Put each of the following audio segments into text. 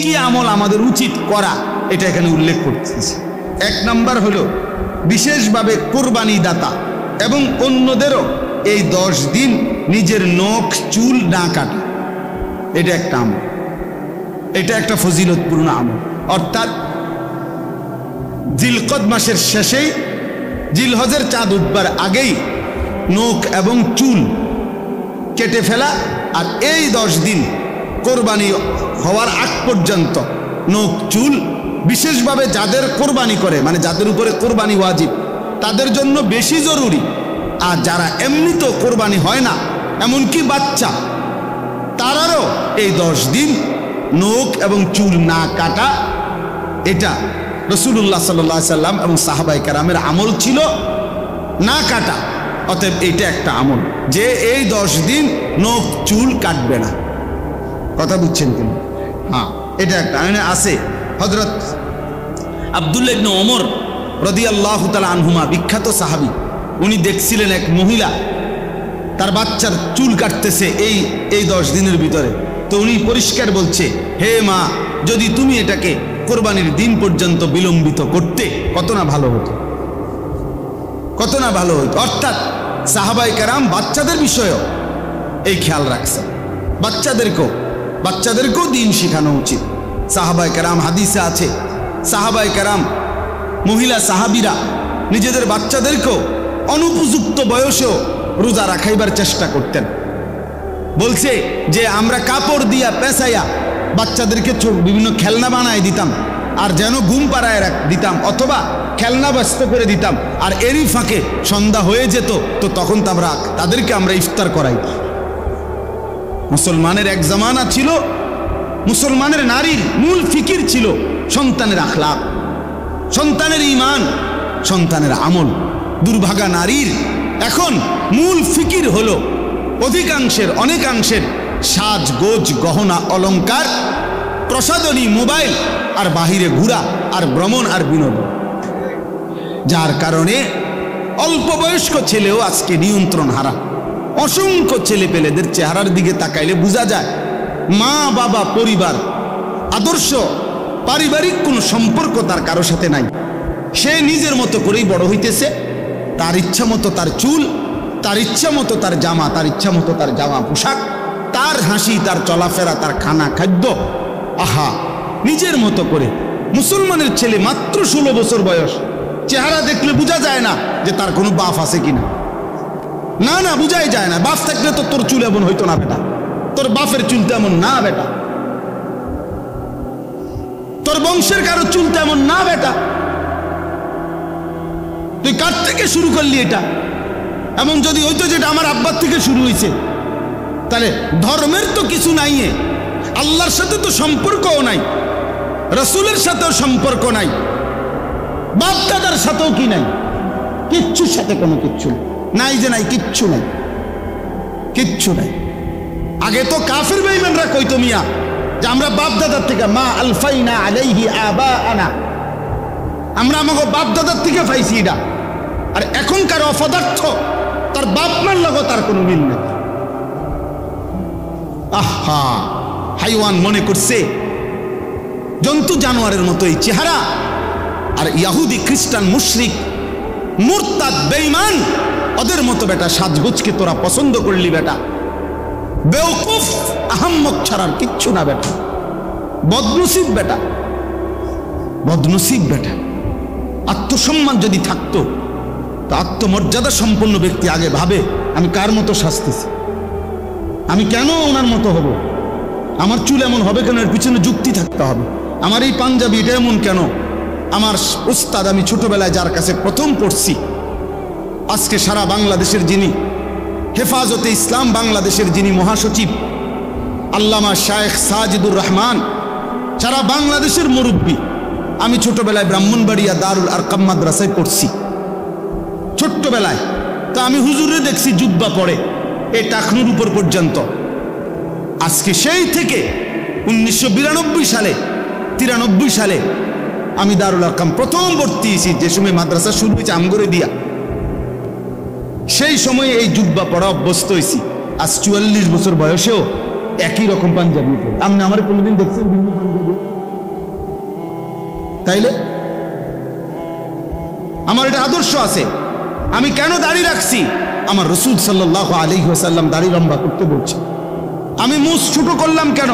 কি আমল আমাদের উচিত করা এটা এখানে উল্লেখ করতেছি। 1 নম্বর হলো বিশেষভাবে কুরবানি দাতা এবং অন্যদেরও এই 10 দিন নিজের নখ চুল না কাটা। এটা একটা আমল, এটা একটা ফজিলতপূর্ণ আমল। অর্থাৎ জিলকদ মাসের শেষেই জিলহজের চাঁদ উঠবার আগেই নখ এবং চুল কেটে ফেলা, আর এই 10 দিন কোরবানি হওয়ার আগ পর্যন্ত নখ চুল বিশেষভাবে যাদের কোরবানি করে, মানে যাদের উপরে কোরবানি ওয়াজিব, তাদের জন্য বেশি জরুরি। আর যারা এমনিতেও কোরবানি হয় না, এমনকি বাচ্চা, তারারও এই 10 দিন নখ এবং চুল না কাটা, এটা রাসূলুল্লাহ সাল্লাল্লাহু আলাইহি সাল্লাম এবং সাহাবায়ে কেরামের আমল ছিল না কাটা। অতএব এইটা একটা আমল যে এই 10 দিন নখ চুল কাটবে না। কথা বুঝছেন কিনা? হ্যাঁ, এটা একটা আছে। হযরত আব্দুল্লাহ ইবনে ওমর রাদিয়াল্লাহু তাআলা আনহুমা, বিখ্যাত সাহাবী, উনি দেখছিলেন এক মহিলা তার বাচ্চার চুল কাটতেছে এই 10 দিনের ভিতরে। তো উনি পরিষ্কার বলছে, হে মা, যদি তুমি এটাকে কোরবানির দিন পর্যন্ত বিলম্বিত করতে কত না ভালো হতো, কত না ভালো হতো। অর্থাৎ সাহাবায়ে কেরাম বাচ্চাদের বিষয়েও এই খেয়াল রাখছে। বাচ্চাদেরকেও দিন শেখানো উচিত। সাহাবায়ে কেরাম, হাদিসে আছে, সাহাবায়ে কেরাম মহিলা সাহাবীরা নিজেদের বাচ্চাদেরকেও অনুপযুক্ত বয়সেও রোজা রাখাইবার চেষ্টা করতেন। বলছে যে আমরা কাপড় দিয়া পেঁচাইয়া বাচ্চাদেরকে বিভিন্ন খেলনা বানায় দিতাম, আর যেন ঘুম পাড়ায় দিতাম, অথবা খেলনা ব্যস্ত করে দিতাম, আর এরই ফাঁকে সন্ধ্যা হয়ে যেত, তো তখন তাদেরকে আমরা ইফতার করাই। মুসলমানের এক জামানা ছিল, মুসলমানের নারীর মূল ফিকির ছিল সন্তানের আখলাক, সন্তানের ঈমান, সন্তানের আমল। দুর্ভাগা নারীর এখন মূল ফিকির হলো অনেকাংশের সাজগোজ, গহনা, অলংকার, প্রসাধনী, মোবাইল, আর বাহিরে ঘোরা, আর ভ্রমণ, আর বিনোদন। যার কারণে অল্প বয়স্ক ছেলেও আজকে নিয়ন্ত্রণ হারা। অসংখ্য ছেলে পেলেদের চেহারার দিকে তাকাইলে বোঝা যায় মা বাবা, পরিবার, আদর্শ, পারিবারিক কোনো সম্পর্ক তার কারো সাথে নাই। সে নিজের মতো করেই বড় হইতেছে, তার ইচ্ছা মতো তার চুল, তার ইচ্ছা মতো তার জামা, তার ইচ্ছা মতো তার জামা পোশাক, তার হাসি, তার চলাফেরা, তার খানা খাদ্য, আহা, নিজের মতো করে। মুসলমানের ছেলে মাত্র 16 বছর বয়স, চেহারা দেখলে বোঝা যায় না যে তার কোনো বাপ আছে কিনা। না, বুঝাই যায় না। বাপ থাকলে তো তোর চুল এমন হইতো না বেটা, তোর বাপের চুল তেমন না বেটা, তোর বংশের কারো চুল তেমন না বেটা, তুই কার থেকে শুরু করলি এটা? এমন যদি হইতো যেটা আমার আব্বার থেকে শুরু হয়েছে, তাহলে ধর্মের তো কিছু নাই, আল্লাহর সাথে তো সম্পর্কও নাই, রাসূলের সাথেও সম্পর্ক নাই, বাপ দাদার সাথেও কি নাই, কিচ্ছুর সাথে কোনো কিচ্ছু নাই, যে নাই, কিচ্ছু নাই। আগে তো কাফির বেঈমানরা কইতো মিয়া যে আমরা বাপ দাদার থেকে, মা আলফাইনা আলাইহি আবাআনা, আমরা আমাকে বাপ দাদার থেকে পাইছি এটা। আর এখনকার অপদার্থ তার বাপ মার লগো তার কোনো মিল নেই। আহা, হাইওয়ান মনে করছে, জন্তু জানোয়ারের মতো এই চেহারা। আর ইহুদি, খ্রিস্টান, মুশরিক, মুরতাদ, বেঈমান, ওদের মতো বেটা সাজগোজকে তোরা পছন্দ করলি বেটা। বেওকুফ, আহাম্মক ছাড়ার কিচ্ছু না বেটা। বদনসিব বেটা। আত্মসম্মান যদি থাকতো, তো আত্মমর্যাদা সম্পন্ন ব্যক্তি আগে ভাবে আমি কার মতো সাজতেছি, আমি কেন ওনার মতো হব, আমার চুল এমন হবে কেন, এর পিছনে যুক্তি থাকতে হবে, আমার এই পাঞ্জাবি এটা এমন কেন, আমার উস্তাদ আমি ছোটবেলায় যার কাছে প্রথম পড়ছি, আজকে সারা বাংলাদেশের যিনি হেফাজতে ইসলাম বাংলাদেশের যিনি মহাসচিব, আল্লামা শায়েখ সাজিদুর রহমান, সারা বাংলাদেশের মুরব্বী। আমি ছোটবেলায় ব্রাহ্মণবাড়িয়া দারুল আরকাম মাদ্রাসায় পড়ছি, ছোট্টবেলায়। তা আমি হুজুরে দেখছি জুব্বা পরে এই টাকনুর উপর পর্যন্ত। আজকে সেই থেকে 1992 সালে 93 সালে আমি দারুল আরকাম প্রথম ভর্তি হয়েছি, যে সময় মাদ্রাসা শুরু হয়েছে আমগরে দিয়া, সেই সময়ে এই জুব্বা পড়া অভ্যস্ত হয়েছি। আজ 44 বছর বয়সেও একই রকম পাঞ্জাবি পরে। আপনি আমার কোনোদিন দেখছেন ভিন্ন পাঞ্জাবি? তাইলে আমার এটা আদর্শ আছে। আমি কেন দাড়ি রাখছি? আমার রাসূল সাল্লাল্লাহু আলাইহি ওয়াসাল্লাম দাড়ি লম্বা করতে বলছে। আমি মুছ ছোট করলাম কেন?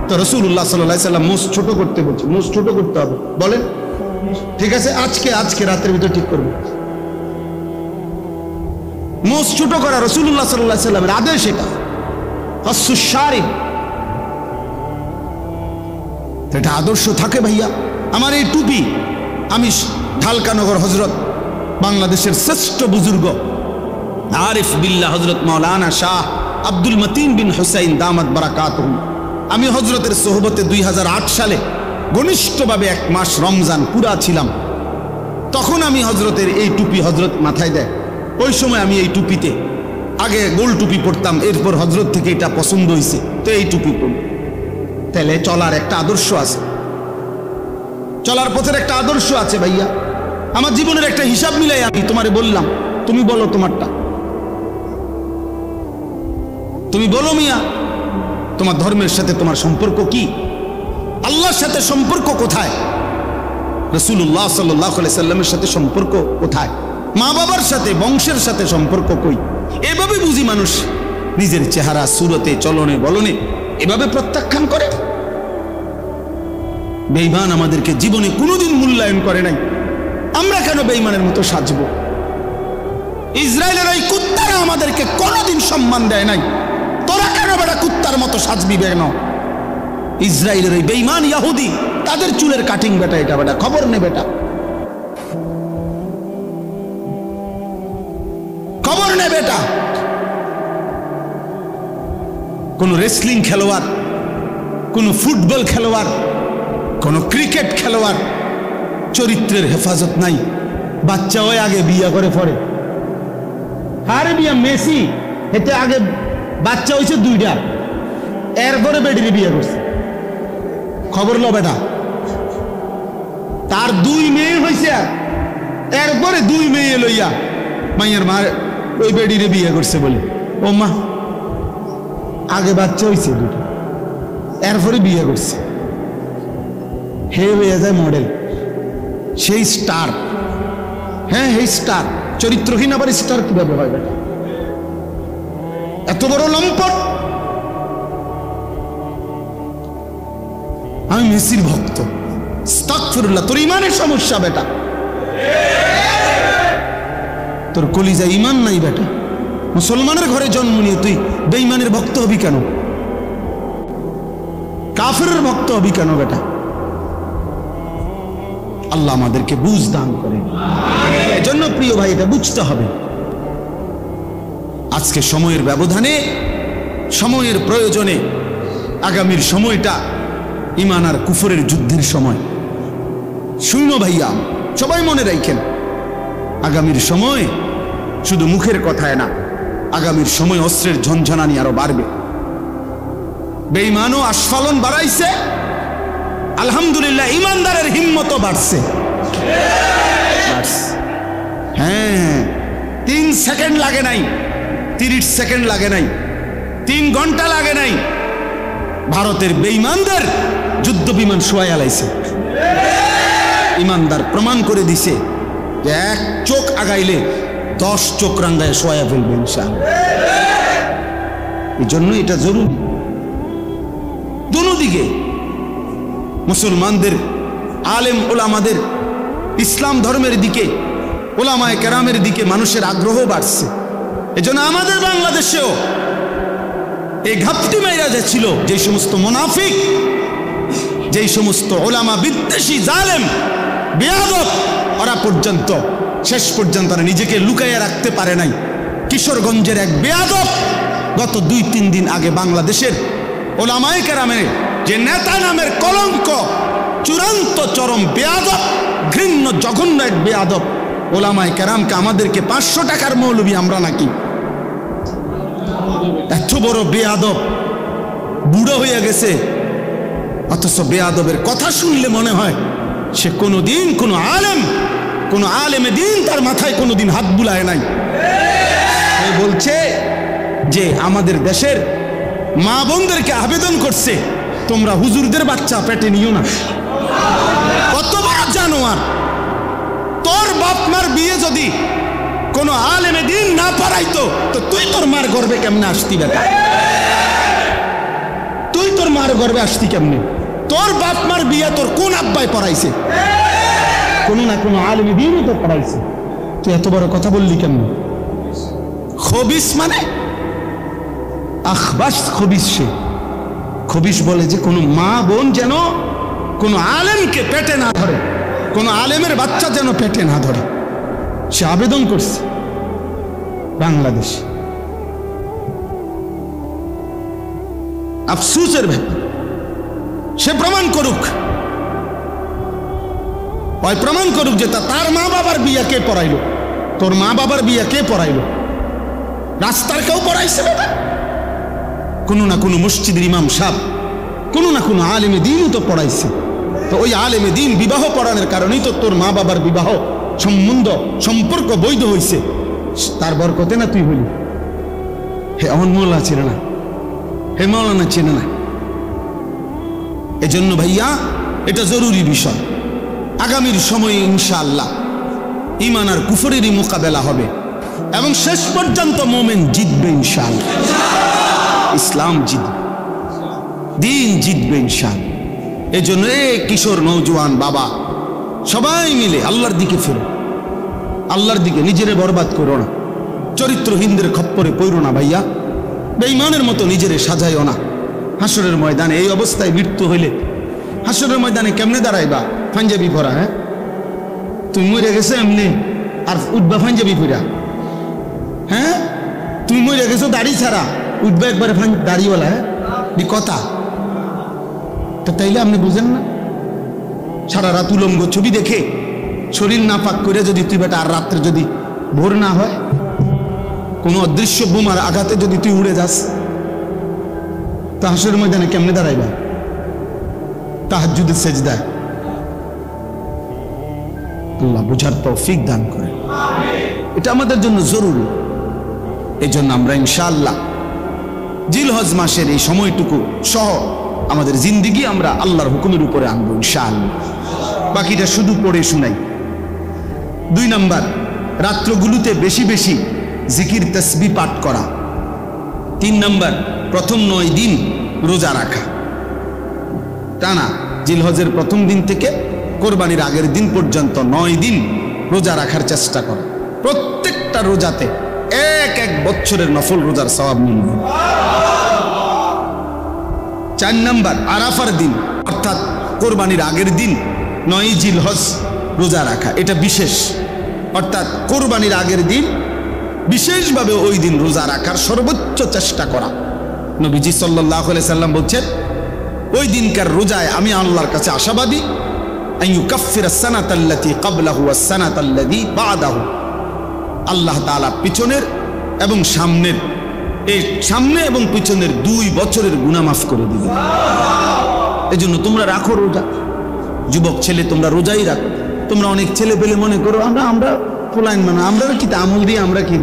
তো রাসূলুল্লাহ সাল্লাল্লাহু আলাইহি ওয়াসাল্লাম মুছ ছোট করতে বলছে। মুছ ছোট করতে হবে, বলেন? ঠিক আছে, আজকে রাতের ভিতরে ঠিক করব। মুছ ছোট করা রাসূলুল্লাহ সাল্লাল্লাহু আলাইহি ওয়াসাল্লামের আদেশ, এটা কাসসুশ শারিব। এটা আদর্শ থাকে ভাইয়া। আমার এই টুপি, আমি ঢালকানগর হযরত বাংলাদেশের শ্রেষ্ঠ বুজুর্গ আরিফ বিল্লাহ হযরত মাওলানা শাহ আব্দুল মতিন বিন হুসাইন দামাত বারাকাতুহু, আমি হযরতের সোহবতে 2008 সালে ঘনিষ্ঠভাবে 1 মাস রমজান পুরা ছিলাম। তখন আমি হযরতের এই টুপি হযরত মাথায় দেয়। ওই সময় আমি এই টুপিতে আগে গোল টুপি পরতাম, এরপর হযরত থেকে এটা পছন্দ হয়েছে, তো এই টুপি পরি। তাহলে চলার একটা আদর্শ আছে, চলার পথের একটা আদর্শ আছে ভাইয়া। আমার জীবনের একটা হিসাব মিলাই আমি তোমারে বললাম, তুমি বলো তোমারটা। তুমি বলো মিয়া, তোমার ধর্মের সাথে তোমার সম্পর্ক কি? আল্লাহর সাথে সম্পর্ক কোথায়? রাসূলুল্লাহ সাল্লাল্লাহু আলাইহি সাল্লামের সাথে সম্পর্ক কোথায়? মা বাবার সাথে, বংশের সাথে সম্পর্ক কই? এভাবে বুঝি মানুষ নিজের চেহারা, সুরতে, চলনে, বলনে এভাবে প্রত্যাখ্যান করে। বেঈমান আমাদেরকে জীবনে কোনোদিন মূল্যায়ন করে নাই, আমরা কেন বেঈমানের মতো সাজবো? ইসরায়েলের ওই কুত্তারা আমাদেরকে কোনোদিন সম্মান দেয় নাই, তোরা কেন বেটা কুত্তার মতো সাজবি? কেন? ইসরায়েলের ওই বেঈমান ইহুদি, তাদের চুলের কাটিং বেটা, এটা বেটা খবর নে, বেটা খবর নে বেটা। কোন রেসলিং খেলোয়াড়, কোন ফুটবল খেলোয়াড়, কোন ক্রিকেট খেলোয়াড় চরিত্রের হেফাজত নাই, বাচ্চা ওই আগে বিয়া করে পড়ে। আরে বিয়া মেসি এতে আগে বাচ্চা হয়েছে 2টা, এরপরে বেডিরে বিয়ে করছে। খবর লো বেটা, তার 2 মেয়ে হয়েছে, এরপরে 2 মেয়ে লইয়া মাইয়ের মা ওই বেডিরে বিয়ে করছে বলে। ও মা, আগে বাচ্চা হয়েছে 2টা, এরপরে বিয়ে করছে। হে হয়ে যায় মডেল, সেই স্টার। হ্যাঁ, এই স্টার চরিত্রহীন আবার স্টার কিভাবে হয় বেটা? এত বড় লম্পট। আমি মেসির ভক্ত, আস্তাগফিরুল্লাহ। তোর ইমানের সমস্যা বেটা, তোর কলিজা ইমান নাই বেটা। মুসলমানের ঘরে জন্ম নিয়ে তুই বেঈমানের ভক্ত হবি কেন? কাফেরের ভক্ত হবি কেন বেটা? আল্লাহ আমাদেরকে বুঝ দান করে। এজন্য প্রিয় ভাই, এটা বুঝতে হবে। আজকে সময়ের ব্যবধানে, সময়ের প্রয়োজনে, আগামীর সময়টা ঈমান আর কুফরের যুদ্ধের সময়। শুনো ভাইয়া, সবাই মনে রাখেন, আগামীর সময় শুধু মুখের কথায় না, আগামীর সময় অস্ত্রের ঝনঝনানি আরো বাড়বে। বেঈমানও আস্ফালন বাড়াইছে, আলহামদুলিল্লাহ ইমানদারের হিম্মতও বাড়ছে। হ্যাঁ, 3 সেকেন্ড লাগে নাই, 30 সেকেন্ড লাগে নাই, 3 ঘন্টা লাগে নাই, ভারতের বেঈমানদের যুদ্ধ বিমান শোয়াই আলাইছে। ইমানদার প্রমাণ করে দিছে যে 1 চোখ আগাইলে 10 চোখ রাঙ্গায় শোয়া ফেলবে ইনশাআল্লাহ। এই জন্য এটা জরুরি দুদিকে। মুসলমানদের আলেম ওলামাদের ইসলাম ধর্মের দিকে, ওলামায়ে কেরামের দিকে মানুষের আগ্রহ বাড়ছে। এজন্য আমাদের বাংলাদেশেও এই ঘাপটি মাইরা যাচ্ছিল যে সমস্ত মুনাফিক, যেই সমস্ত ওলামা বিদ্বেষী জালেম বেয়াদব, ওরা পর্যন্ত শেষ পর্যন্ত নিজেকে লুকাইয়া রাখতে পারে নাই। কিশোরগঞ্জের এক বেয়াদব গত 2-3 দিন আগে বাংলাদেশের ওলামায়ে কেরামের যে নেতা নামের কলঙ্ক, চূড়ান্ত চরম বেয়াদব, ঘৃণ্য জঘন্য এক বেয়াদব, ওলামায়ে কেরামকে আমাদেরকে 500 টাকার মৌলবি আমরা নাকি। এত বড় বেয়াদব, বুড়ো হয়ে গেছে, অথচ বেয়াদবের কথা শুনলে মনে হয় সে কোনোদিন কোনো আলেমে দিন তার মাথায় কোনোদিন হাত বুলায় নাই। বলছে যে আমাদের দেশের মা বোনদেরকে আবেদন করছে, তোমরা হুজুরদের বাচ্চা পেটে নিও না। কত জানোয়ার, তোর বাপ মার বিয়ে যদি কোনো আলেমে দিন না পড়াইতো তো তুই তোর মার গর্বে কেমনে আসতি বেটা? তুই তোর মার গর্বে আসতি কেমনে? তোর বাপ মার বিয়ে তোর কোন আব্বাই পড়াইছে? কোনো না কোনো আলেমে দিনই তো পড়াইছে। তুই এত বড় কথা বললি কেমনে? খবিস মানে আখবাস খবিস। সে খবিস বলে যে কোনো মা বোন যেন কোনো আলেমকে পেটে না ধরে, কোনো আলেমের বাচ্চা যেন পেটে না ধরে। সে আবেদন করছে বাংলাদেশ। আফসোসের ব্যাপার, সে প্রমাণ করুক, ওই প্রমাণ করুক যে তার মা বাবার বিয়া কে পড়াইলো। তোর মা বাবার বিয়া কে পড়াইলো? রাস্তার কেউ পড়াইছে বেটা? কোনো না কোনো মসজিদের ইমাম সাহেব, কোনো না কোনো আলেমে দিনও তো পড়াইছে। তো ওই আলেমে দিন বিবাহ পড়ানোর কারণেই তো তোর মা বাবার বিবাহ সম্বন্ধ সম্পর্ক বৈধ হইছে। তার বরকতে না তুই হলি। হে অনমোলা চেনে না, হে মৌলানা চেনে না। এজন্য ভাইয়া এটা জরুরি বিষয়। আগামীর সময়ে ইনশাআল্লাহ ঈমান আর কুফরেরই মোকাবেলা হবে এবং শেষ পর্যন্ত মুমিন জিতবে ইনশাআল্লাহ। ইসলাম জিতবে, দিন জিতবে ইনশাআল্লাহ। এজন্য কিশোর নওজোয়ান বাবা সবাই মিলে আল্লাহর দিকে ফেরো, আল্লাহর দিকে। নিজেরে বরবাদ করো না, চরিত্রহীনদের খপ্পরে পড়ো না ভাইয়া, বেঈমানের মতো নিজেরে সাজাইও না। হাসরের ময়দানে এই অবস্থায় মৃত্যু হইলে হাসরের ময়দানে কেমনে দাঁড়াইবা? পাঞ্জাবি পরা, হ্যাঁ? তুমি মরে গেছো এমনি আর উঠবা পাঞ্জাবি পরা? হ্যাঁ, তুমি মরে গেছো দাড়ি ছাড়া, উঠবা একবারে দাড়িওয়ালা? হ্যাঁ, কথা তো তাইলে আপনি বুঝেন না? সারা রাত উলঙ্গ ছবি দেখে শরীর না পাক করে যদি তুই বেটা আর রাত্রে যদি ভোর না হয়, কোনো অদৃশ্য বোমার আঘাতে যদি তুই উড়ে যাস, তা হাসরের ময়দানে কেমনে দাঁড়াইবা? তাহাজ্জুদের সেজদায়। আল্লাহ বুঝার তৌফিক দান করে। এটা আমাদের জন্য জরুরি। এই জন্য আমরা ইনশাআল্লাহ জিলহজ মাসের এই সময়টুকু সহ আমাদের জিন্দিগি আমরা আল্লাহর হুকুমের উপরে আনবো ইনশাআল্লাহ। বাকিটা শুধু পড়ে শুনাই। 2 নাম্বার, রাত্রগুলোতে বেশি বেশি জিকির তাসবিহ পাঠ করা। 3 নাম্বার, প্রথম 9 দিন রোজা রাখা টানা। জিলহজের প্রথম দিন থেকে কোরবানির আগের দিন পর্যন্ত 9 দিন রোজা রাখার চেষ্টা করা। প্রত্যেকটা রোজাতে এক বছরের নফল রোজার সওয়াব মিলবে। 4 নাম্বার, আরাফার দিন অর্থাৎ কোরবানির আগের দিন 9 জিলহজ রোজা রাখা। এটা বিশেষ, অর্থাৎ কোরবানির আগের দিন বিশেষভাবে ওই দিন রোজা রাখার সর্বোচ্চ চেষ্টা করা। নবীজি সাল্লাল্লাহু আলাইহি সাল্লাম বলছেন, ওই দিনকার রোজায় আমি আল্লাহর কাছে আশাবাদী, আইয়ুকাফিরাস সানাতাল্লাতী ক্বাবলাহু ওয়াস সানাতাল্লাতী বা'দাহু। আল্লাহ তাআলা পিছনের এবং সামনের, এই সামনে এবং পিছনের 2 বছরের গুনাহ মাফ করে দিবেন। এজন্য তোমরা রাখো রোজা। যুবক ছেলে তোমরা রোজাই রাখো। তোমরা অনেক ছেলে পেলে মনে করো আমরা পোলাইন মানে আমরা কি আমল দিয়ে আমরা কি,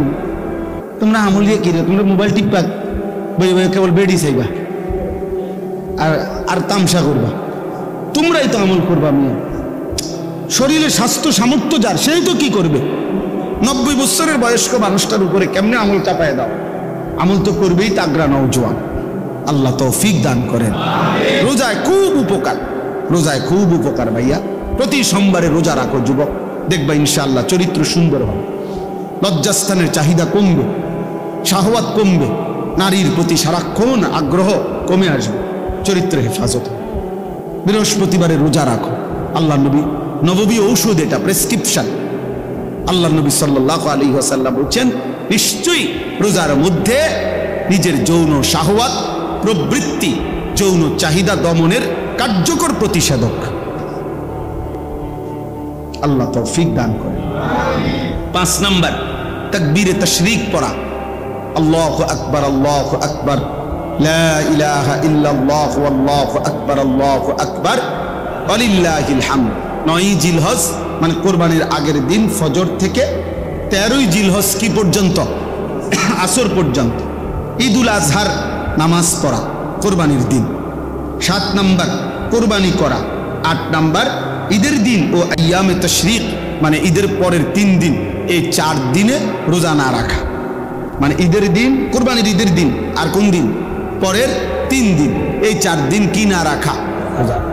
তোমরা আমল দিয়ে কি, তোমরা মোবাইল টিপা কেবল বেডি চাইবা আর তামসা করবা। তোমরাই তো আমল করবা। মেয়ে শরীরে স্বাস্থ্য সামর্থ্য যার, সেই তো কি করবে? 90 বছরের বয়স্ক মানুষটার উপরে কেমনে আমল চাপায় দাও? আমল তো করবেই তাগড়া নওজোয়ান। আল্লাহ তৌফিক দান করেন। রোজায় খুব উপকার, রোজায় খুব উপকার ভাইয়া। প্রতি সোমবারে রোজা রাখো যুবক, দেখবা ইনশাআল্লাহ চরিত্র সুন্দর হবে, লজ্জাস্থানের চাহিদা কমবে, শাহওয়াত কমবে, নারীর প্রতি সারাক্ষণ আগ্রহ কমে আসবে, চরিত্র হেফাজত। বৃহস্পতিবারে রোজা রাখো। আল্লাহ নবী নববী ঔষধ, এটা প্রেসক্রিপশন। আল্লাহ নবী সাল্লাল্লাহু আলাইহি ওয়াসাল্লাম বলছেন, নিশ্চয়ই রোজার মধ্যে নিজের যৌন শাহওয়াত প্রবৃত্তি, যৌন চাহিদা দমনের কার্যকর প্রতিষেধক। আল্লাহ তৌফিক দান করে। 5 নাম্বার, তাকবীরে তাশরিক পড়া। আল্লাহু আকবার, আল্লাহু আকবার, লা ইলাহা ইল্লাল্লাহু আল্লাহু আকবার, আল্লাহু আকবার, ওয়ালিল্লাহিল হামদ। 9 জিলহজ মানে কোরবানির আগের দিন ফজর থেকে 13ই জিলহজ কি পর্যন্ত? আসর পর্যন্ত। ঈদুল আজহার নামাজ পড়া কোরবানির দিন। 7 নাম্বার, কোরবানি করা। 8 নাম্বার, ঈদের দিন ও আইয়ামে তাশরিক মানে ঈদের পরের 3 দিন, এই 4 দিনে রোজা না রাখা। মানে ঈদের দিন, কুরবানির ঈদের দিন, আর কোন দিন? পরের 3 দিন, এই 4 দিন কি না রাখা?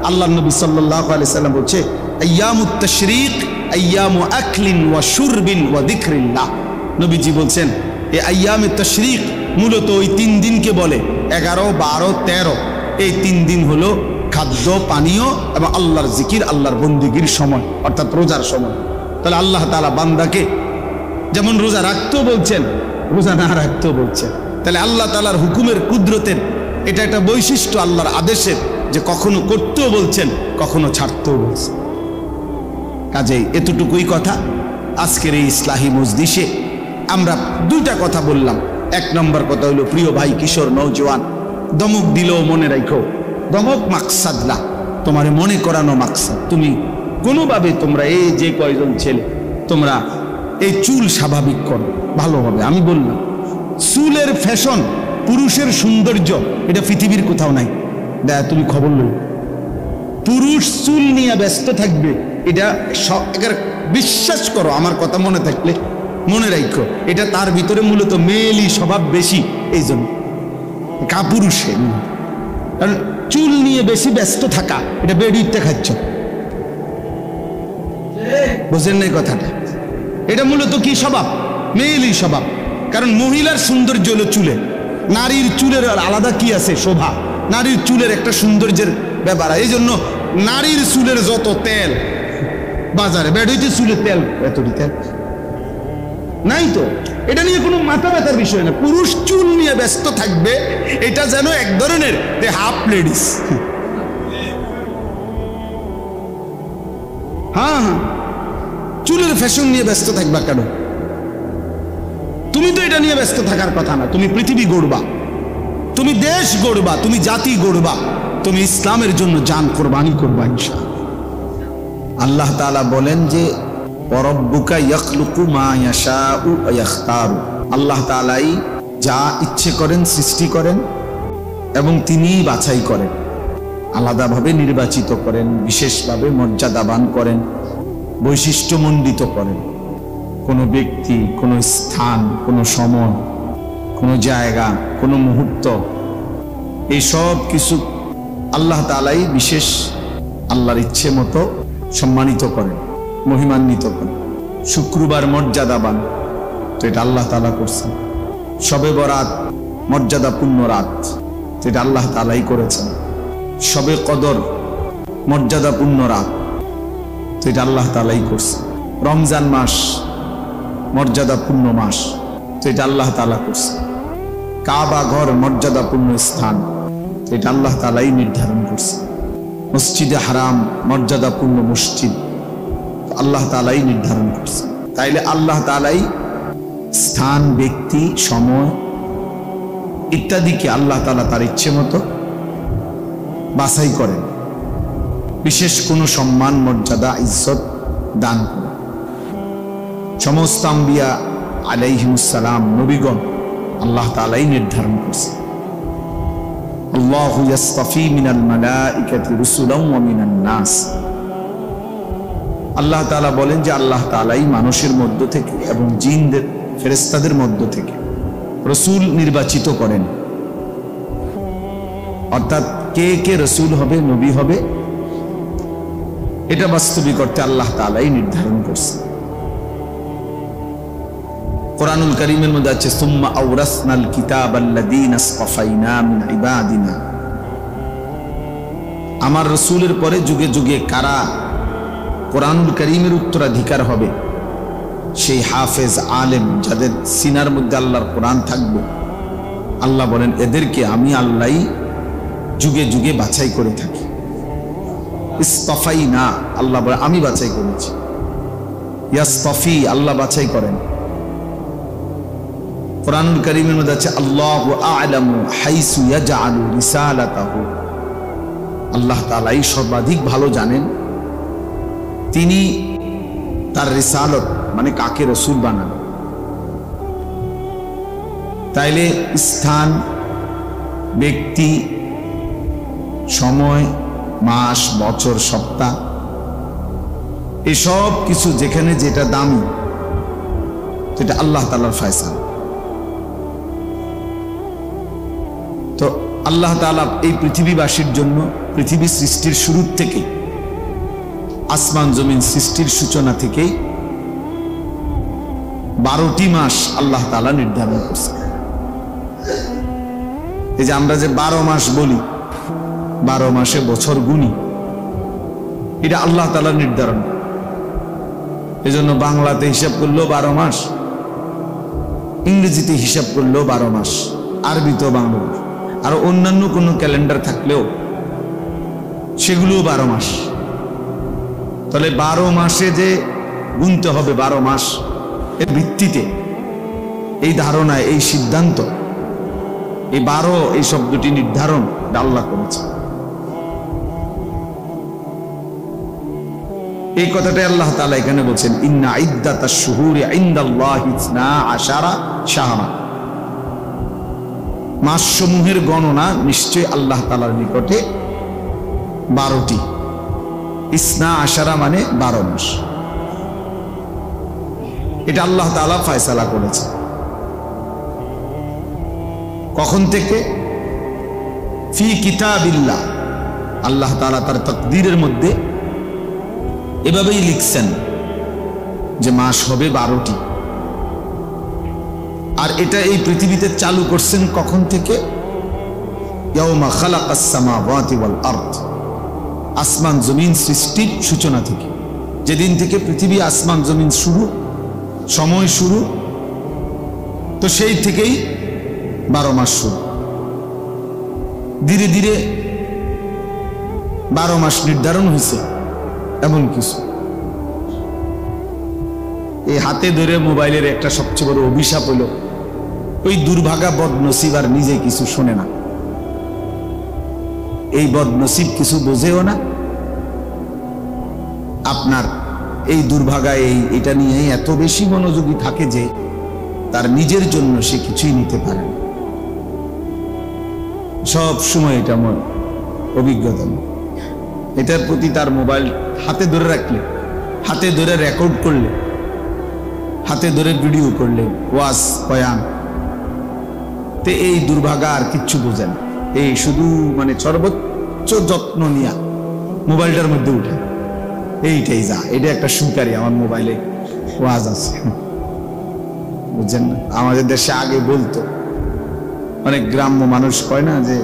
আল্লাহ নবী সাল্লাল্লাহু আলাইহি সাল্লাম বলছে আইয়ামুত তাশরিক আইয়ামু আকলিন ওয়া শুরবিন ওয়া যিকরিল্লাহ। নবীজি বলছেন এই আইয়ামে তাশরিক মূলত ওই 3 দিনকে বলে, 11, 12, 13। এই 3 দিন হলো খাদ্য পানীয় এবং আল্লাহর জিকির, আল্লাহর বন্দেগীর সময়, অর্থাৎ রোজার সময়। তাহলে আল্লাহ তাআলা বান্দাকে যেমন রোজা রাখতেও বলছেন, রোজা না রাখতেও বলছেন। তাহলে আল্লাহ তাআলার হুকুমের, কুদরতের এটা একটা বৈশিষ্ট্য, আল্লাহর আদেশের, যে কখনো করতেও বলছেন, কখনো ছাড়তেও বলছেন। কাজেই এতটুকুই কথা। আজকের এই ইসলাহি মজলিসে আমরা 2টা কথা বললাম। 1 নম্বর কথা হলো, প্রিয় ভাই কিশোর নওজোয়ান, দমক দিলেও মনে রাখো, দমক মাকসাদ না, তোমার মনে করানো মাকসাদ। তুমি কোনোভাবে তোমরা এই যে কয়জন ছেলে, তোমরা এই চুল স্বাভাবিক করো, ভালো হবে। আমি বললাম চুলের ফ্যাশন, পুরুষের সৌন্দর্য, এটা পৃথিবীর কোথাও নাই। দেখ তুমি খবর লই, পুরুষ চুল নিয়ে ব্যস্ত থাকবে, এটা বিশ্বাস করো, আমার কথা মনে থাকলে মনে রাখো, এটা তার ভিতরে মূলত মেয়েলি স্বভাব বেশি, এই জন্য কাপুরুষে। কারণ চুল নিয়ে বেশি ব্যস্ত থাকা, এটা বেডিতে খাচ্ছ, বুঝেন না কথাটা? এটা মূলত কি স্বভাব? মেয়েলি স্বভাব। কারণ মহিলার সৌন্দর্য হলো চুলে, নারীর চুলের আলাদা কি আছে? শোভা। নারীর চুলের একটা সৌন্দর্যের ব্যাপার। এই জন্য নারীর চুলের যত তেল বাজারে, বেডইতে চুলের তেল, এতটি তেল নাই তো। এটা নিয়ে কোনো মাথা ব্যথার বিষয় না। পুরুষ চুল নিয়ে ব্যস্ত থাকবে, এটা যেন এক ধরনের হাফ লেডিস। হ্যাঁ, চুলের ফ্যাশন নিয়ে ব্যস্ত থাকবা কেন? তুমি তো এটা নিয়ে ব্যস্ত থাকার কথা না। তুমি পৃথিবী গড়বা, তুমি দেশ গড়বা, তুমি জাতি গড়বা, তুমি ইসলামের জন্য জান কোরবানি করবা ইনশাআল্লাহ। আল্লাহ তাআলা বলেন যে ওয়ারাব্বুকা ইয়াখলুকু মা ইয়াশাউ ওয়া ইখতারু। আল্লাহ তাআলাই যা ইচ্ছে করেন সৃষ্টি করেন এবং তিনিই বাছাই করেন, আলাদাভাবে নির্বাচিত করেন, বিশেষভাবে মর্যাদাবান করেন, বৈশিষ্ট্যমণ্ডিত করেন। কোনো ব্যক্তি, কোনো স্থান, কোনো সময়, কোনো জায়গা, কোনো মুহূর্ত, এই সব কিছু আল্লাহ তাআলাই বিশেষ আল্লাহর ইচ্ছে মতো সম্মানিত করেন, মহিমান্বিত করেন। শুক্রবার মর্যাদাবান, তো এটা আল্লাহ তাআলা করছেন। শবে বরাত মর্যাদাপূর্ণ রাত, তো এটা আল্লাহ তাআলাই করেছেন। শবে কদর মর্যাদাপূর্ণ রাত, তো এটা আল্লাহ তাআলাই করছেন। রমজান মাস মর্যাদাপূর্ণ মাস, তো এটা আল্লাহ তাআলা করছেন। কাবা ঘর মর্যাদাপূর্ণ স্থান, তো এটা আল্লাহ তাআলাই নির্ধারণ করছেন। মসজিদে হারাম মর্যাদাপূর্ণ মসজিদ, আল্লাহ তাআলাই নির্ধারণ করছেন। তাইলে আল্লাহ তাআলাই স্থান, ব্যক্তি, সময় ইত্যাদিকে আল্লাহ তাআলা তার ইচ্ছে মতো বাছাই করেন, বিশেষ কোনো সম্মান, মর্যাদা, ইজ্জত দান করেন। সমস্ত আম্বিয়া আলাইহিমুস সালাম, নবীগণ আল্লাহ তাআলাই নির্ধারণ করছেন। আল্লাহু ইয়াসতাফি মিনাল মালাইকাতি রুসুলান ওয়া মিনান নাস। আল্লাহ তাআলা বলেন যে আল্লাহ তাআলাই মানুষের মধ্য থেকে এবং জিনদের, ফেরেশতাদের মধ্য থেকে রাসূল নির্বাচিত করেন। অর্থাৎ কে কে রাসূল হবে, নবী হবে, এটা বাস্তবিক অর্থে আল্লাহ তাআলাই নির্ধারণ করছেন। কোরআনুল কারীমের মধ্যে আছে সুম্মা আওরাসনাল কিতাবাল্লাযীনা আসতাফাইনা মিন ইবাদিনা। আমার রাসূলের পরে যুগে যুগে কারা কোরআনুল কারীমের উত্তরাধিকার হবে, সেই হাফেজ, আলেম, যাদের সিনার মধ্যে আল্লাহর কোরআন থাকবে, আল্লাহ বলেন এদেরকে আমি আল্লাহই যুগে যুগে বাছাই করে থাকি। ইসতাফাইনা, আল্লাহ বলে আমি বাছাই করেছি। ইয়াসতাফি, আল্লাহ বাছাই করেন। কোরআনুল কারীমের মধ্যে আছে আল্লাহু আ'লামু হাইসু ইয়াজআলু রিসালাতাহু। আল্লাহ তাআলাই সর্বাধিক ভালো জানেন তিনি তার রিসালত মানে কাকে রাসূল বানান। তাইলে স্থান, ব্যক্তি, সময়, মাস, বছর, সপ্তাহ এই সব কিছু যেখানে যেটা দামি সেটা আল্লাহ তাআলার ফয়সালা। তো আল্লাহ তাআলা এই পৃথিবীবাসীর জন্য পৃথিবী সৃষ্টির শুরু থেকেই, আসমান জমিন সৃষ্টির সূচনা থেকেই 12টি মাস আল্লাহ তাআলা নির্ধারণ করছে। এই যে আমরা যে 12 মাস বলি, 12 মাসে বছর গুনি, এটা আল্লাহ তাআলা নির্ধারণ। এই জন্য বাংলাতে হিসাব করলেও 12 মাস, ইংরেজিতে হিসাব করলেও 12 মাস, আরবিতেও বাংলা, আর অন্যান্য কোনো ক্যালেন্ডার থাকলেও সেগুলোও 12 মাস। তাহলে 12 মাসে যে গুনতে হবে 12 মাস, এর ভিত্তিতে এই ধারণা, এই সিদ্ধান্ত, এই 12 এই শব্দটি নির্ধারণ আল্লাহ করেছে। এই কথাটাই আল্লাহ তাআলা এখানে বলছেন, ইন্না ইদ্দাতাশ শুহুরি ইনদাল্লাহি 12 শাহরা। মাসসমূহের গণনা নিশ্চয় আল্লাহ তাআলার নিকটে 12টি। 12 মানে 12 মাস। এটা আল্লাহ তাআলা ফয়সালা করেছে। কখন থেকে? ফি কিতাবিল্লাহ, আল্লাহ তাআলা তার তাকদীরের মধ্যে এভাবেই লিখছেন যে মাস হবে 12টি। আর এটা এই পৃথিবীতে চালু করছেন কখন থেকে? ইয়াউমা খালাকাস সামাওয়াতি ওয়াল আরদ, আসমান জমিন সৃষ্টির সূচনা থেকে। যেদিন থেকে পৃথিবী আসমান জমিন শুরু, সময় শুরু, তো সেই থেকেই 12 মাস শুরু। ধীরে ধীরে 12 মাস নির্ধারণ হয়েছে। এমন কিছু এই হাতে ধরে মোবাইলের একটা সবচেয়ে বড় অভিশাপ হলো, ওই দুর্ভাগা বদনসিব আর নিজে কিছু শোনে না। এই বদনসিব কিছু বোঝেও না। আপনার এই দুর্ভাগা এটা নিয়ে এত বেশি মনোযোগী থাকে যে তার নিজের জন্য সে কিছুই নিতে পারে না। সব সময় এটা আমার অভিজ্ঞতা। এটার প্রতি তার মোবাইল হাতে ধরে রাখলে, হাতে ধরে রেকর্ড করলে, হাতে ধরে ভিডিও করলে, ওয়াজ বয়ান, তে এই দুর্ভাগা আর কিচ্ছু বোঝে না। এই শুধু মানে সর্বোচ্চ যত্ন নিয়া মোবাইলটার মধ্যে উঠে এইটাই যা, এটা একটা সুকারি আমার মোবাইলে ওয়াজ আছে, বুঝছেন না? আমাদের দেশে আগে বলতো অনেক গ্রাম্য মানুষ, কয় না যে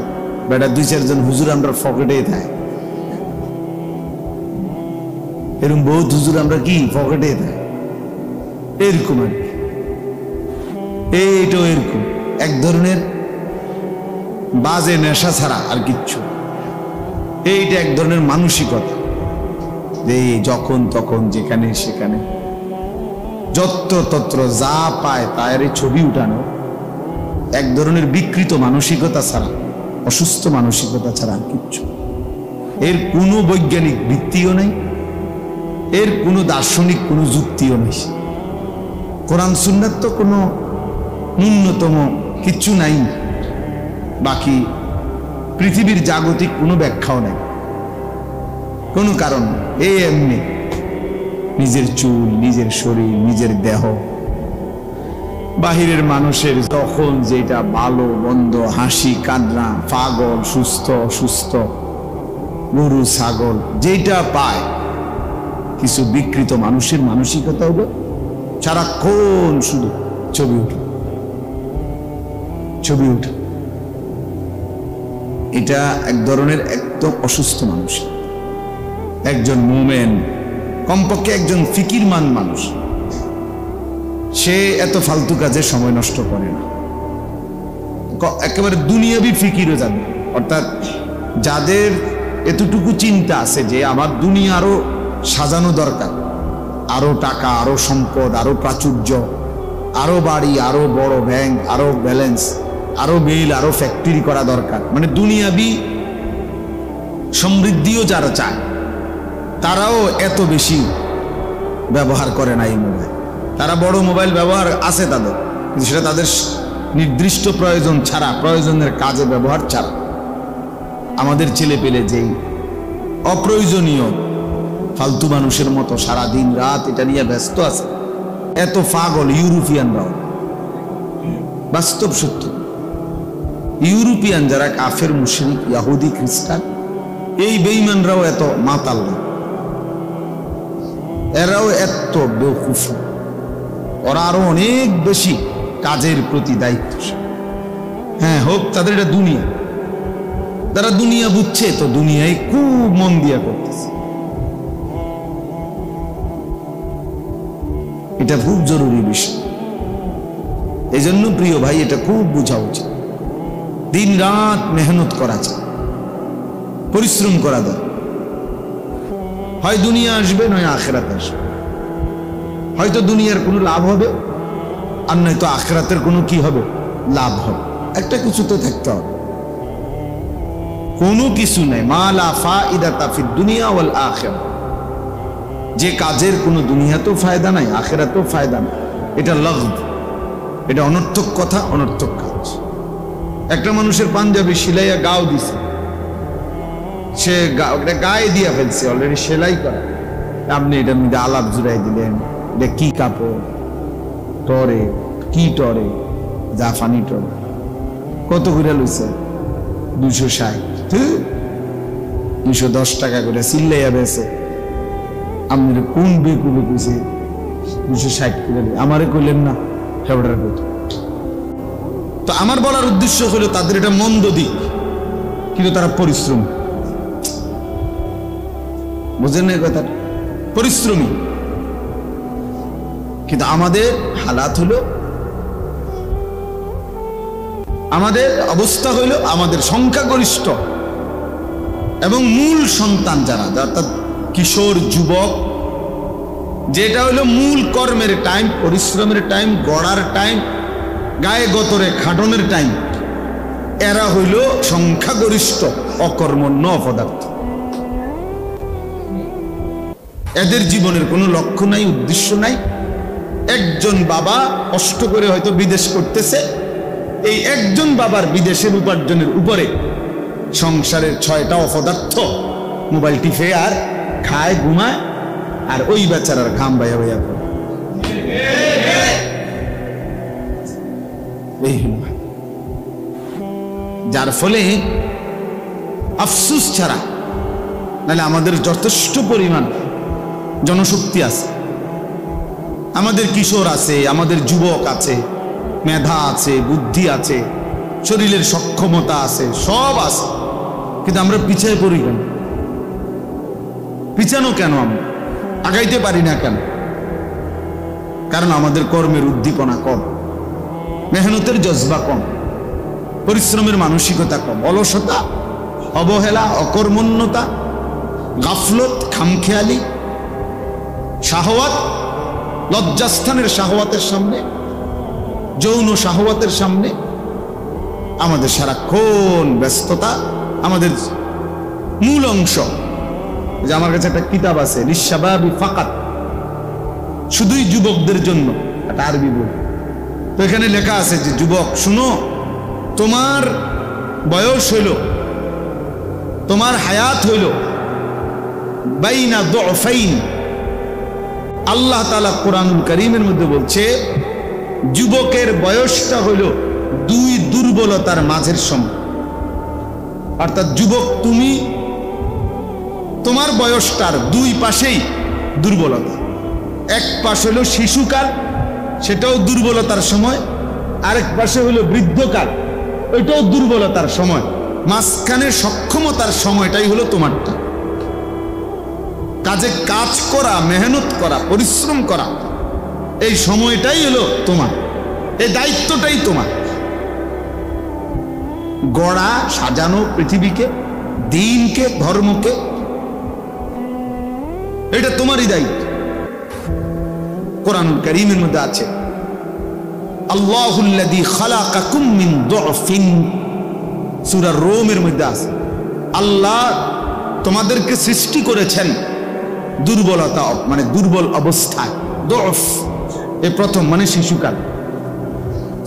বেটা 2-4 জন হুজুর আমরা পকেটেই থাকে, এরকম বহুত হুজুর আমরা কি পকেটে থাকে, এরকম আর কি। এইটাও এরকম এক ধরনের বাজে নেশা ছাড়া আর কিচ্ছু। এইটা এক ধরনের মানসিকতা, যে যখন তখন যেখানে সেখানে যত্রতত্র যা পায় তার ছবি উঠানো, এক ধরনের বিকৃত মানসিকতা ছাড়া, অসুস্থ মানসিকতা ছাড়া আর কিচ্ছু। এর কোনো বৈজ্ঞানিক ভিত্তিও নেই, এর কোনো দার্শনিক কোনো যুক্তিও নেই। কোরআন সুন্নাত তো কোনো ন্যূনতম কিচ্ছু নাই। বাকি পৃথিবীর জাগতিক কোনো ব্যাখ্যাও নেই, কোনো কারণ নেই। এই এমনি নিজের চুল, নিজের শরীর, নিজের দেহ, বাহিরের মানুষের তখন যেটা ভালো মন্দ, হাসি কান্না, পাগল সুস্থ অসুস্থ, গরু ছাগল যেটা পায়, কিছু বিকৃত মানুষের মানসিকতা হলো সারাক্ষণ শুধু ছবি উঠে, ছবি উঠে। এটা এক ধরনের একদম অসুস্থ মানুষ। একজন মুমিন, কমপক্ষে একজন ফিকিরমান মানুষ, সে এত ফালতু কাজে সময় নষ্ট করে না। একেবারে দুনিয়াবি ফিকিরও জানে, অর্থাৎ যাদের এতটুকু চিন্তা আছে যে আমার দুনিয়া আরো সাজানো দরকার, আরো টাকা, আরো সম্পদ, আরো প্রাচুর্য, আরো বাড়ি, আরো বড় ব্যাংক, আরো ব্যালেন্স, আরো মিল, আরো ফ্যাক্টরি করা দরকার, মানে দুনিয়াবি সমৃদ্ধিও যারা চায় তারাও এত বেশি ব্যবহার করে না এই মোবাইল। তারা বড় মোবাইল ব্যবহার আছে তাদের, কিন্তু সেটা তাদের নির্দিষ্ট প্রয়োজন ছাড়া, প্রয়োজনের কাজে ব্যবহার ছাড়া। আমাদের ছেলে পেলে যেই অপ্রয়োজনীয় ফালতু মানুষের মতো সারা দিন রাত এটা নিয়ে ব্যস্ত আছে। এত পাগল ইউরোপিয়ানরাও, বাস্তব সত্য। ইউরোপিয়ান যারা কাফের, মুশরিক, ইহুদি, খ্রিস্টান, এই বেঈমানরাও এত মাতাল না, এরাও এত বেওকুফ। ওরা আরো অনেক বেশি কাজের প্রতি দায়িত্বশীল। হ্যাঁ, হোক তাদের এটা দুনিয়া, তারা দুনিয়া বুঝছে তো দুনিয়ায় খুব মন দিয়া করতেছে। এটা খুব জরুরি বিষয়। এই জন্য প্রিয় ভাই, এটা খুব বোঝা উচিত। দিন রাত মেহনত করা যায়, পরিশ্রম করা যায়। হয় দুনিয়া আসবে, নয় আখিরাত আসবে। হয়তো দুনিয়ার কোনো লাভ হবে, আর নয়তো আখিরাতের কোনো কি হবে, লাভ হবে। একটা কিছু তো থাকতে হবে। কোনো কিছু নাই মা লা ফাইদাতা ফিদ দুনিয়া ওয়াল আখিরাহ। যে কাজের কোনো দুনিয়াতেও ফায়দা নাই, আখিরাতেও ফায়দা নাই, এটা লাগব, এটা অনর্থক কথা, অনর্থক কাজ। একটা মানুষের পাঞ্জাবি সিলাইয়া গাও দিছে, সে গায়ে দিয়া ফেলছে, অলরেডি সেলাই করা। আপনি এটার মধ্যে আলাপ জুড়াই দিলেন, এটা কি কাপড়, টরে কি, টরে জাফানি টরে, কত করে লইছে? 260, 210 টাকা করে সিল্লাইয়া বেছে। আপনি কোন বেকুবে কইছে 260 করে? আমারে কইলেন না ফেব্রুয়ারি কথা। তো আমার বলার উদ্দেশ্য হলো তাদের এটা মন্দ দিক, কিন্তু তারা পরিশ্রম, বুঝেন না কথা, পরিশ্রমী। কিন্তু আমাদের হালাত হলো, আমাদের অবস্থা হইল, আমাদের সংখ্যাগরিষ্ঠ এবং মূল সন্তান যারা, অর্থাৎ কিশোর, যুবক, যেটা হইল মূল কর্মের টাইম, পরিশ্রমের টাইম, গড়ার টাইম, গায়ে গতরে খাটনের টাইম, এরা হইল সংখ্যাগরিষ্ঠ অকর্মণ্য অপদার্থ। এদের জীবনের কোনো লক্ষ্য নাই, উদ্দেশ্য নাই। একজন বাবা কষ্ট করে হয়তো বিদেশ করতেছে, এই একজন বাবার বিদেশের উপার্জনের উপরে সংসারের 6টা অপদার্থ মোবাইল টিপে আর খায়, ঘুমায়, আর ওই বেচারার ঘাম বাইয়া বাইয়া করে। যার ফলে আফসুস ছাড়া, নাহলে আমাদের যথেষ্ট পরিমাণ জনশক্তি আছে, আমাদের কিশোর আছে, আমাদের যুবক আছে, মেধা আছে, বুদ্ধি আছে, শরীরের সক্ষমতা আছে, সব আছে, কিন্তু আমরা পিছিয়ে পড়ি কেন? পিছানো কেন? আমরা আগাইতে পারি না কেন? কারণ আমাদের কর্মের উদ্দীপনা কম, মেহনতের জজবা কম, পরিশ্রমের মানসিকতা কম, অলসতা, অবহেলা, অকর্মণ্যতা, গাফলত, খামখেয়ালি, শাহওয়াত, লজ্জাস্থানের শাহওয়াতের সামনে, যৌন শাহওয়াতের সামনে আমাদের সারাক্ষণ ব্যস্ততা। আমাদের মূল অংশ, যে আমার কাছে একটা কিতাব আছে, লিশাবাবি ফাকাত, শুধুই যুবকদের জন্য, একটা আরবি বই। তো এখানে লেখা আছে যে যুবক শুনো, তোমার বয়স হইল, তোমার হায়াত হইল বাইনা দুফাইন। আল্লাহ তাআলা কোরআনুল কারীমের মধ্যে বলছে যুবকের বয়সটা হইল 2 দুর্বলতার মাঝের সময়। অর্থাৎ যুবক তুমি, তোমার বয়সটার 2 পাশেই দুর্বলতা। এক পাশ হলো শিশুকাল, সেটাও দুর্বলতার সময়, আরেক পাশে হলো বৃদ্ধকাল, ওইটাও দুর্বলতার সময়। মাঝখানে সক্ষমতার সময়টাই হলো তোমারটা। কাজে কাজ করা, মেহনত করা, পরিশ্রম করা, এই সময়টাই হলো তোমার, এই দায়িত্বটাই তোমার। গড়া, সাজানো পৃথিবীকে, দিনকে, ধর্মকে, এটা তোমারই দায়িত্ব। কোরআনুল কারীমের মধ্যে আছে আল্লাহুল্লাযী খালাকাকুম মিন দুফিন, সূরা রোমের মধ্যে আছে আল্লাহ তোমাদেরকে সৃষ্টি করেছেন দুর্বলতা, মানে দুর্বল অবস্থায়। দুফ এ প্রথম, মানে শিশুকাল।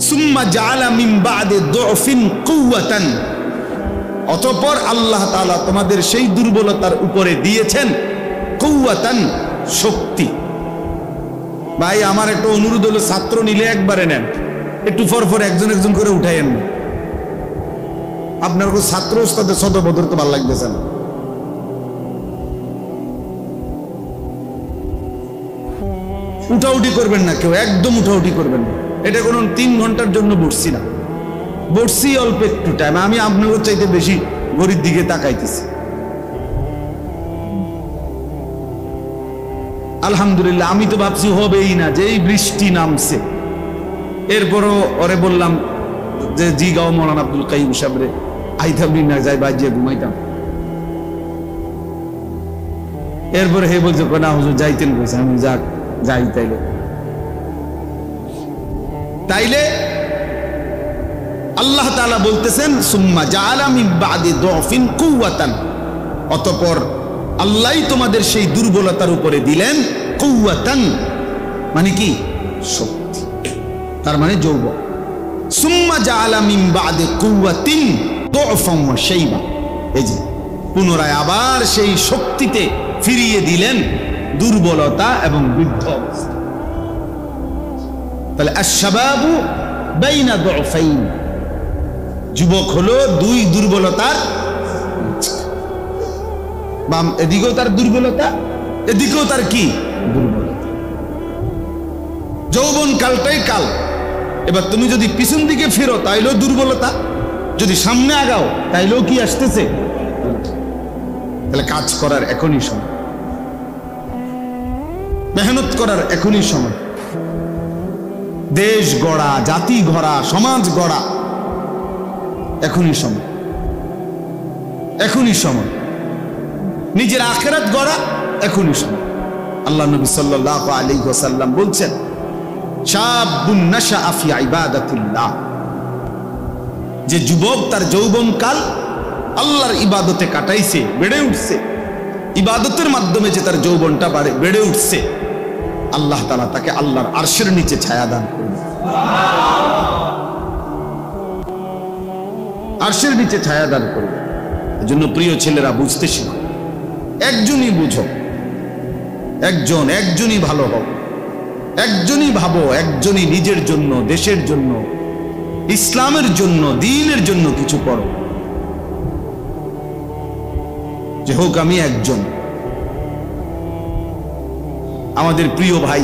সুম্মা জাআলা মিন বা'দি দুফিন কুওয়াতান, অতঃপর আল্লাহ তাআলা তোমাদের সেই দুর্বলতার উপরে দিয়েছেন কুওয়াতান, শক্তি। ভাই আমার একটা অনুরোধ হলো, ছাত্র নিলে একবারে নেন, একটু পর পর একজন একজন করে উঠাইয়েন না। আপনার ছাত্র ওস্তাদের সদবদর তো ভালো লাগতেছে না। উঠাউঠি করবেন না কেউ, একদম উঠাউঠি করবেন না। এটা কোনো 3 ঘন্টার জন্য বসছি না, বসছি অল্প একটু টাইম। আমি আপনার চাইতে বেশি ঘড়ির দিকে তাকাইতেছি। আলহামদুলিল্লাহ, আমি তো ভাবছি হবেই না, যে এই বৃষ্টি নামছে। এরপরও ওরে বললাম যে জি গাও মৌলানা আব্দুল কাইয়ুম সাহেবরে, আইতাম না, যাই বাজিয়ে ঘুমাইতাম। এরপরে হে বলছে না হুজুর যাইতেন কইছে। আমি যাক যাই তাইলে। তাইলে আল্লাহ তাআলা বলতেছেন সুম্মা জাআলা মিন বাদি দুফিন কুওয়াতান, অতঃপর আল্লাহই তোমাদের সেই দুর্বলতার উপরে দিলেন কুওয়াতান, মানে কি শক্তি, তার মানে যৌবন। সুম্মা জাআলা মিন বাদি কুওয়াতিন দুফান ওয়া শাইবা, এই যে পুনরায় আবার সেই শক্তিতে ফিরিয়ে দিলেন দুর্বলতা এবং বৃদ্ধ অবস্থা। তাহলে আশ-শাবাবু বাইনা দুফাইন, যুবক হলো 2 দুর্বলতার, বাম এদিকেও তার দুর্বলতা, এদিকেও তার কি দুর্বলতা। যৌবন কালটাই কাল। এবার তুমি যদি পিছন দিকে ফিরো তাইলেও দুর্বলতা, যদি সামনে আগাও তাইলেও কি আসতেছে। তাহলে কাজ করার এখনই সময়, মেহনত করার এখনই সময়। দেশ গড়া, জাতি গড়া, সমাজ গড়া এখনই সময়, এখনই সময়। নিজের আখিরাত গড়া এখনই সময়। আল্লাহ নবী সাল্লাল্লাহু আলাইহি ওয়াসাল্লাম বলছেন শাবুন নাশাআ ফি ইবাদাতিল্লাহ, যে যুবক তার যৌবনকাল আল্লাহর ইবাদতে কাটাইছে, বেড়ে উঠছে, ইবাদতের মাধ্যমে যে তার যৌবনটা বেড়ে উঠছে, আল্লাহ তাআলা তাকে আল্লাহর আরশের নিচে ছায়া দান করবেন। আরশের নিচে ছায়া দান করবে। এজন্য প্রিয় ছেলেরা বুঝতে শিখো, একজনই বুঝো, একজনই ভালো হোক, একজনই ভাবো, একজনই নিজের জন্য, দেশের জন্য, ইসলামের জন্য, দ্বীনের জন্য কিছু করো। যে হোক আমি একজন। আমাদের প্রিয় ভাই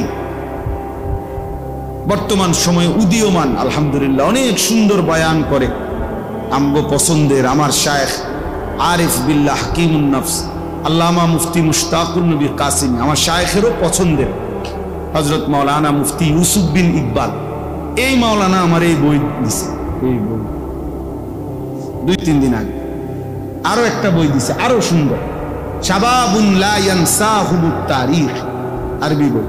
বর্তমান সময়ে উদীয়মান, আলহামদুলিল্লাহ অনেক সুন্দর বয়ান করে, আমগো পছন্দের আমার শায়েখ আরিফ বিল্লাহ হাকিমুন নফস আল্লামা মুফতি মুশতাকুন নবী কাসিমি, আমার শায়েখেরও পছন্দের হযরত মাওলানা মুফতি ইউসুফ বিন ইকবাল। এই মাওলানা আমার এই বই দিছে, এই বই 2-3 দিন আগে আরো একটা বই দিছে, আরো সুন্দর, শাবাবুন লা ইয়ানসাহুমুত তারিখ, আরবি বই।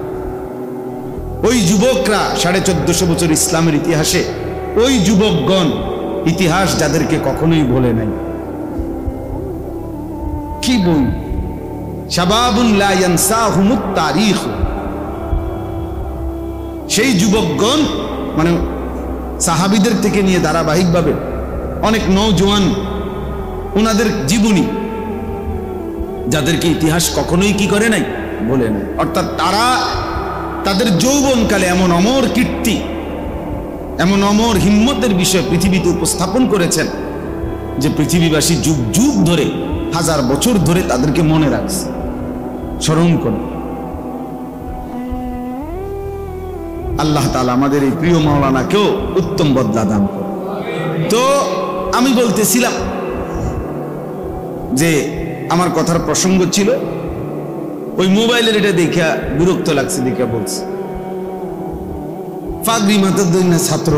ওই যুবকরা 1450 বছর ইসলামের ইতিহাসে, ওই যুবকগণ ইতিহাস যাদেরকে কখনোই ভোলে নাই। কি বই, শাবাবুন লা ইয়ানসাহুমুত তারিখ। সেই যুবকগণ মানে সাহাবীদের থেকে নিয়ে ধারাবাহিকভাবে অনেক নওজোয়ান, ওনাদের জীবনী, যাদেরকে ইতিহাস কখনোই কি করে নাই, বলে নাই। অর্থাৎ তারা তাদের যৌবনকালে এমন অমর কীর্তি, এমন অমর হিম্মতের বিষয় পৃথিবীতে উপস্থাপন করেছেন যে পৃথিবীবাসী যুগ যুগ ধরে, 1000 বছর ধরে তাদেরকে মনে রাখছে, স্মরণ করে। আল্লাহ তাআলা আমাদের এই প্রিয় মাওলানাকেও উত্তম বদলা দান করে। তো আমি বলতেছিলাম যে আমার কথার প্রসঙ্গ ছিল ওই মোবাইলের, এটা দেখা বিরক্ত লাগছে, দেখা বলছে পাগড়ি মাথার দইন না ছাত্র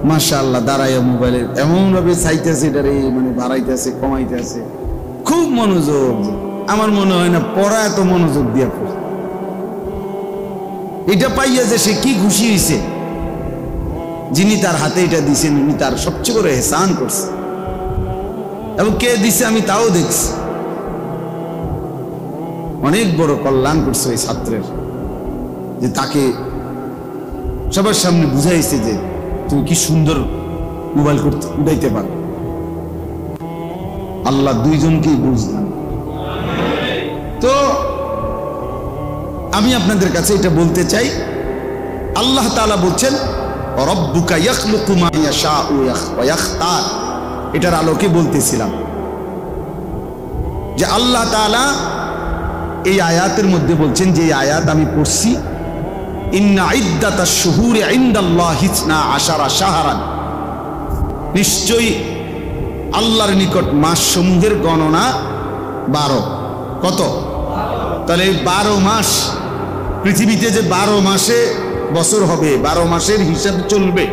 মাশাআল্লাহ দাঁড়াইয়া মোবাইলের এমন ভাবে চাইতেছে, এটারে মানে বাড়াইতেছে, কমাইতেছে, খুব মনোযোগ। আমার মনে হয় না পড়া এত মনোযোগ দিয়া পড়ে। এটা পাইয়া যে সে কি খুশি হয়েছে, যিনি তার হাতে এটা দিছেন উনি তার সবচেয়ে বড় এহসান করছে, এবং কে দিছে আমি তাও দেখছি। অনেক বড় কল্যাণ করছে ওই ছাত্রের, যে তাকে সবার সামনে বুঝাইছে যে তুমি কি সুন্দর মোবাইল করতে উঠাইতে পারো। আল্লাহ দুইজনকেই বুঝলাম। তো আমি আপনাদের কাছে এটা বলতে চাই, আল্লাহ তাআলা বলছেন রব্বুকা ইয়াখলুকু মা ইয়াশাউ ওয়া ইয়াখতার, এটার আলোকে বলতেছিলাম যে আল্লাহ তাআলা এই আয়াতের মধ্যে বলছেন, যে আয়াত আমি পড়ছি, ইন্না ইদ্দাতাশ শুহুরি ইনদাল্লাহি 12 শাহরান, নিশ্চয়ই আল্লাহর নিকট মাস সমূহের গণনা 12। কত? তাহলে 12 মাস, পৃথিবীতে যে 12 মাসে বছর হবে, 12 মাসের হিসাব চলবে,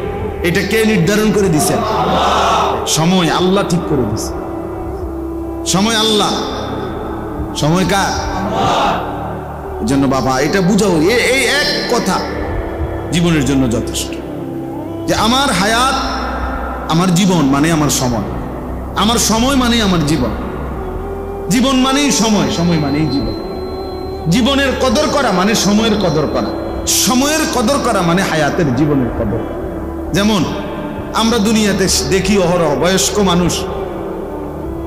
এটা কে নির্ধারণ করে দিয়েছেন? সময় আল্লাহ ঠিক করে দিয়েছে। সময় আল্লাহ, সময় কার? এই জন্য বাবা এটা বুঝাও, এই এক কথা জীবনের জন্য যথেষ্ট, যে আমার হায়াত, আমার জীবন মানে আমার সময়, আমার সময় মানে আমার জীবন, জীবন মানেই সময়, সময় মানেই জীবন। জীবনের কদর করা মানে সময়ের কদর করা, সময়ের কদর করা মানে হায়াতের, জীবনের কদর। যেমন আমরা দুনিয়াতে দেখি অহরহ বয়স্ক মানুষ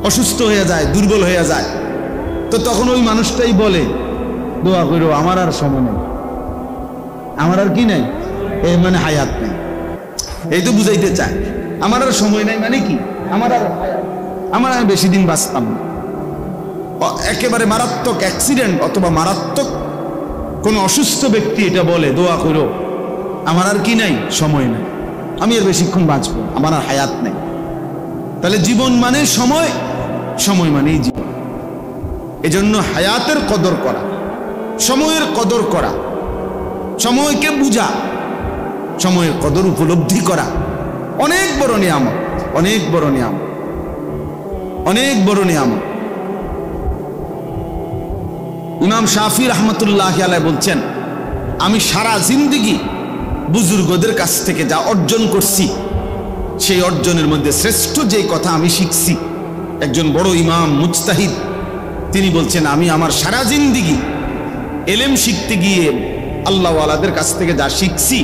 অসুস্থ হয়ে যায়, দুর্বল হয়ে যায়, তো তখন ওই মানুষটাই বলে, দোয়া করো আমার আর সময় নেই, আমার আর কি নেই, এই মানে হায়াত নেই। এই তো বুঝাইতে চায়, আমার আর সময় নেই মানে কি, আমার আর বেশি দিন বাঁচতাম না। একেবারে মারাত্মক অ্যাক্সিডেন্ট অথবা মারাত্মক কোন অসুস্থ ব্যক্তি এটা বলে, দোয়া করো আমার আর কি নাই, সময় নেই, আমি আর বেশিক্ষণ বাঁচবো, আমার আর হায়াত নেই। তাহলে জীবন মানে সময়, সময় মানেই জীবন। এজন্য হায়াতের কদর করা, সময়ের কদর করা, সময়কে বুঝা, সময়ের কদর উপলব্ধি করা অনেক বড় নিয়ামত, অনেক বড় নিয়ামত, অনেক বড় নিয়ামত। ইমাম শাফি রহমতুল্লাহ আলাইহি বলছেন, আমি সারা জিন্দেগি বুজুর্গদের কাছ থেকে যা অর্জন করছি, সেই অর্জনের মধ্যে শ্রেষ্ঠ যে কথা আমি শিখছি, একজন বড় ইমাম মুজতাহিদ তিনি বলছেন, আমি আমার সারা জিন্দেগি এলেম শিখতে গিয়ে আল্লাহওয়ালাদের কাছ থেকে যা শিখছি,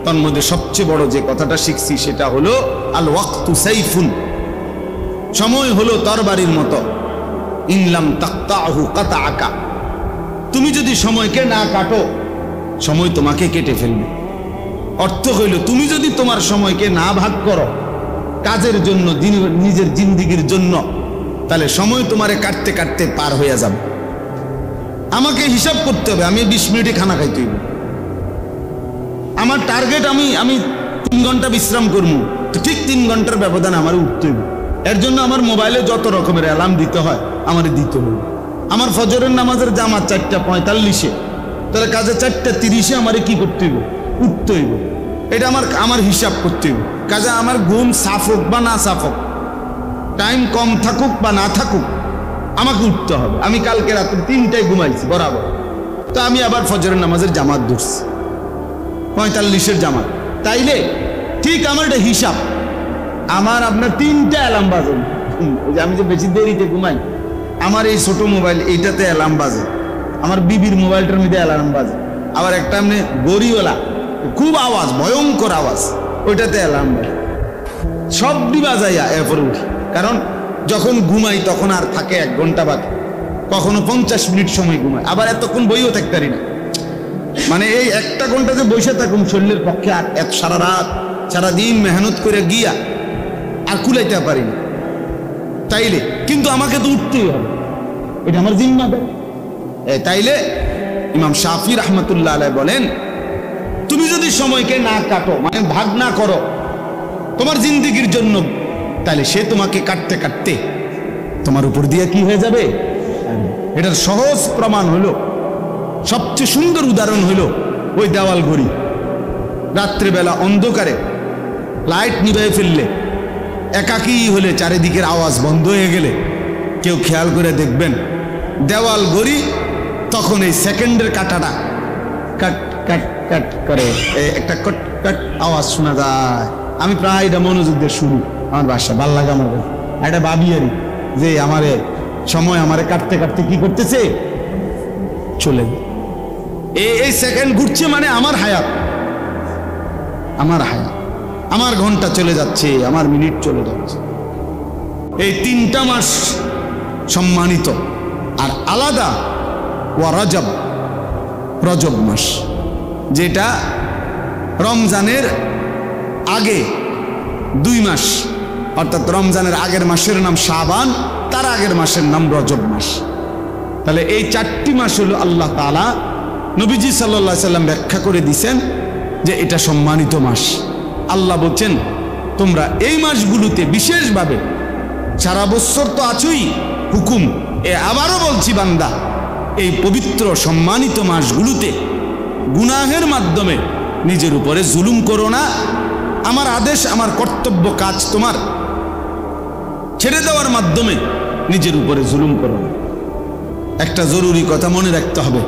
তার মধ্যে সবচেয়ে বড় যে কথাটা শিখছি সেটা হলো আল ওয়াক্তু সাইফুন, সময় হলো তরবারির মতো, ইনলাম তাকতাহু কাতাআকা, তুমি যদি সময়কে না কাটো সময় তোমাকে কেটে ফেলবে। অর্থ হইল, তুমি যদি তোমার সময়কে না ভাগ করো কাজের জন্য, নিজের জিন্দেগির জন্য, তাহলে সময় তোমারে কাটতে কাটতে পার হয়ে যাবে। আমাকে হিসাব করতে হবে, আমি 20 মিনিটে খানা খাইতে হইব, আমার টার্গেট আমি 3 ঘন্টা বিশ্রাম করবো, তো ঠিক 3 ঘন্টার ব্যবধানে আমার উঠতে হইব। এর জন্য আমার মোবাইলে যত রকমের অ্যালার্ম দিতে হয় আমার দিতে হবে। আমার ফজরের নামাজের জামাত 4:45, তাহলে কাজে 4:30 আমারে কি করতে হইব? উঠতে হইব। এটা আমার হিসাব করতে হইব। কাজে আমার ঘুম সাফ হোক বা না সাফ হোক, টাইম কম থাকুক বা না থাকুক, আমাকে উঠতে হবে। আমি কালকে রাত্রে 3টায় ঘুমাইছি বরাবর, তো আমি আবার ফজরের নামাজের জামাত ধরছি 45-এর জামাত, তাইলে ঠিক আমার এটা হিসাব। আমার আপনার 3টা অ্যালার্ম বাজে, আমি যে বেশি দেরিতে ঘুমাই, আমার এই ছোট মোবাইল এইটাতে অ্যালার্ম বাজে, আমার বিবির মোবাইলটার মধ্যে অ্যালার্ম বাজে, আবার একটা এমনি গড়িওয়ালা খুব আওয়াজ, ভয়ঙ্কর আওয়াজ, ওইটাতে অ্যালার্ম বাজে, সব বাজাইয়া এরপরে উঠি। কারণ যখন ঘুমাই তখন আর থাকে 1 ঘন্টা বাকি, কখনো 50 মিনিট সময় ঘুমাই, আবার এতক্ষণ বইও থাকতে পারি না। মানে এই 1টা ঘন্টা যে বসে থাকুন শরীরের পক্ষে আর এত সারা রাত সারাদিন মেহনত করে গিয়া আর কুলাইতে পারি না। তাইলে কিন্তু আমাকে তো উঠতেই হবে, এটা আমার জিম্মাদারি। তাইলে ইমাম শাফি রহমতুল্লাহ আলাইহি বলেন, তুমি যদি সময়কে না কাটো, মানে ভাগ না করো তোমার জিন্দেগির জন্য, তাহলে সে তোমাকে কাটতে কাটতে তোমার উপর দিয়ে কি হয়ে যাবে। এটার সহজ প্রমাণ হলো, সবচেয়ে সুন্দর উদাহরণ হলো ওই দেওয়াল ঘড়ি। রাত্রিবেলা অন্ধকারে লাইট নিভাই ফেললে, একাকী হলে, চারিদিকের আওয়াজ বন্ধ হয়ে গেলে কেউ খেয়াল করে দেখবেন দেওয়াল ঘড়ি তখন এই সেকেন্ডের কাটাটা কাট কাট কাট করে একটা কট কাট আওয়াজ শোনা যায়। আমি প্রায় এটা মনোযোগ দিয়ে শুনি, আমার বাসা ভাল লাগে, আমার এটা ভাবি আরি যে আমারে সময় আমারে কাটতে কাটতে কি করতেছে, চলে এই সেকেন্ড ঘুরছে, মানে আমার হায়াত, আমার হায়াত, আমার ঘন্টা চলে যাচ্ছে, আমার মিনিট চলে যাচ্ছে। এই 3টা মাস সম্মানিত আর আলাদা। ওয়া রজব, রজব মাস, যেটা রমজানের আগে 2 মাস, অর্থাৎ রমজানের আগের মাসের নাম শাবান, তার আগের মাসের নাম রজব মাস। তাহলে এই 4টি মাস হলো আল্লাহ তাআলা নবীজি সাল্লাল্লাহু আলাইহি সাল্লাম ব্যাখ্যা করে দিয়েছেন যে এটা সম্মানিত মাস। আল্লাহ বলছেন তোমরা এই মাসগুলোতে বিশেষভাবে, সারা বছর তো আছোই হুকুম, আবারও বলছি বান্দা, এই পবিত্র সম্মানিত মাসগুলোতে গুনাহের মাধ্যমে নিজের উপরে জুলুম করো না। আমার আদেশ, আমার কর্তব্য কাজ তোমার ছেড়ে দেওয়ার মাধ্যমে নিজের উপরে জুলুম করো না। একটা জরুরি কথা মনে রাখতে হবে,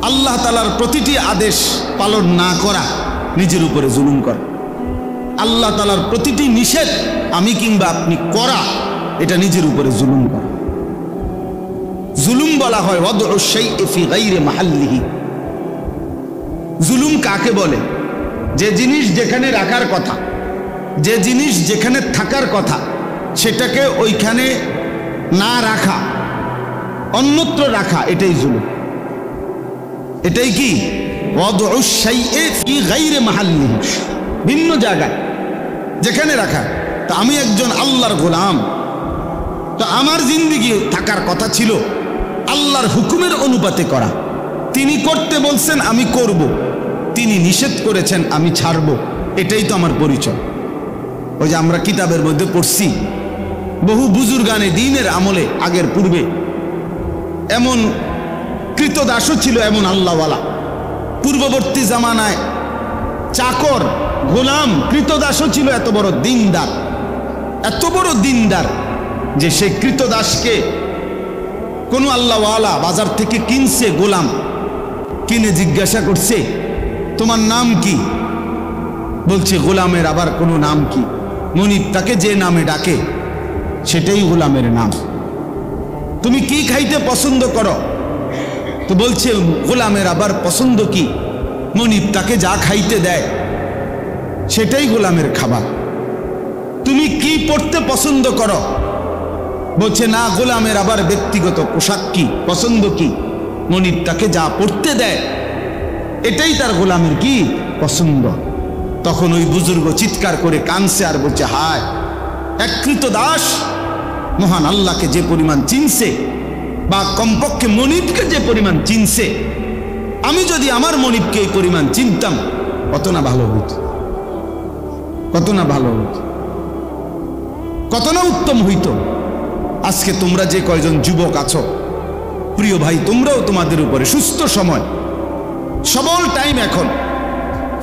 আল্লাহ তাআলার প্রতিটি আদেশ পালন না করা নিজের উপরে জুলুম করা। আল্লাহ তাআলার প্রতিটি নিষেধ আমি কিংবা আপনি করা, এটা নিজের উপরে জুলুম করা। জুলুম বলা হয় ওয়াদউ শাইই ফি গায়রি মাহাল্লিহি। জুলুম কাকে বলে? যে জিনিস যেখানে রাখার কথা, যে জিনিস যেখানে থাকার কথা, সেটাকে ওইখানে না রাখা, অন্যত্র রাখা, এটাই জুলুম। এটাই কি? ওয়াদউ শাইই ফি গায়রি মাহাল্লিহি, ভিন্ন জায়গায় যেখানে রাখা। তো আমি একজন আল্লাহর গোলাম, তো আমার জিন্দেগি থাকার কথা ছিল আল্লাহর হুকুমের অনুপাতে করা। তিনি করতে বলছেন আমি করব, তিনি নিষেধ করেছেন আমি ছাড়ব, এটাই তো আমার পরিচয়। ওই যে আমরা কিতাবের মধ্যে পড়ছি, বহু বুজুর্গানে দ্বীনের আমলে আগের পূর্বে এমন কৃতদাসও ছিল, এমন আল্লাহওয়ালা। পূর্ববর্তী জামানায় চাকর, গোলাম, কৃতদাসও ছিল এত বড় দিনদার, এত বড় দিনদার যে সে কৃতদাসকে কোনো আল্লাহওয়ালা বাজার থেকে কিনছে, গোলাম কিনে জিজ্ঞাসা করছে তোমার নাম কি? বলছে গোলামের আবার কোনো নাম কি? মনিব তাকে যে নামে ডাকে সেটাই গোলামের নাম। তুমি কি খাইতে পছন্দ করো? তো বলছে গোলামের আবার পছন্দ কি? মনিব তাকে যা খাইতে দেয় সেটাই গোলামের খাবার। তুমি কি পড়তে পছন্দ করো? বলছে না, গোলামের আবার ব্যক্তিগত পোশাক কি, পছন্দ কি? মনিব তাকে যা পড়তে দেয় এটাই তার গোলামের কি পছন্দ। তখন ওই বুজুর্গ চিৎকার করে কানছে আর বলছে হায়, এক কৃতদাস মহান আল্লাহকে যে পরিমাণ চিনছে, বা কমপক্ষে মনিবকে যে পরিমাণ চিনছে, আমি যদি আমার মনিবকে এই পরিমাণ চিনতাম কত না ভালো হইত, কত না ভালো হইত, কত না উত্তম হইত। আজকে তোমরা যে কয়জন যুবক আছো, প্রিয় ভাই, তোমরাও তোমাদের উপরে সুস্থ সময়, সবল টাইম, এখন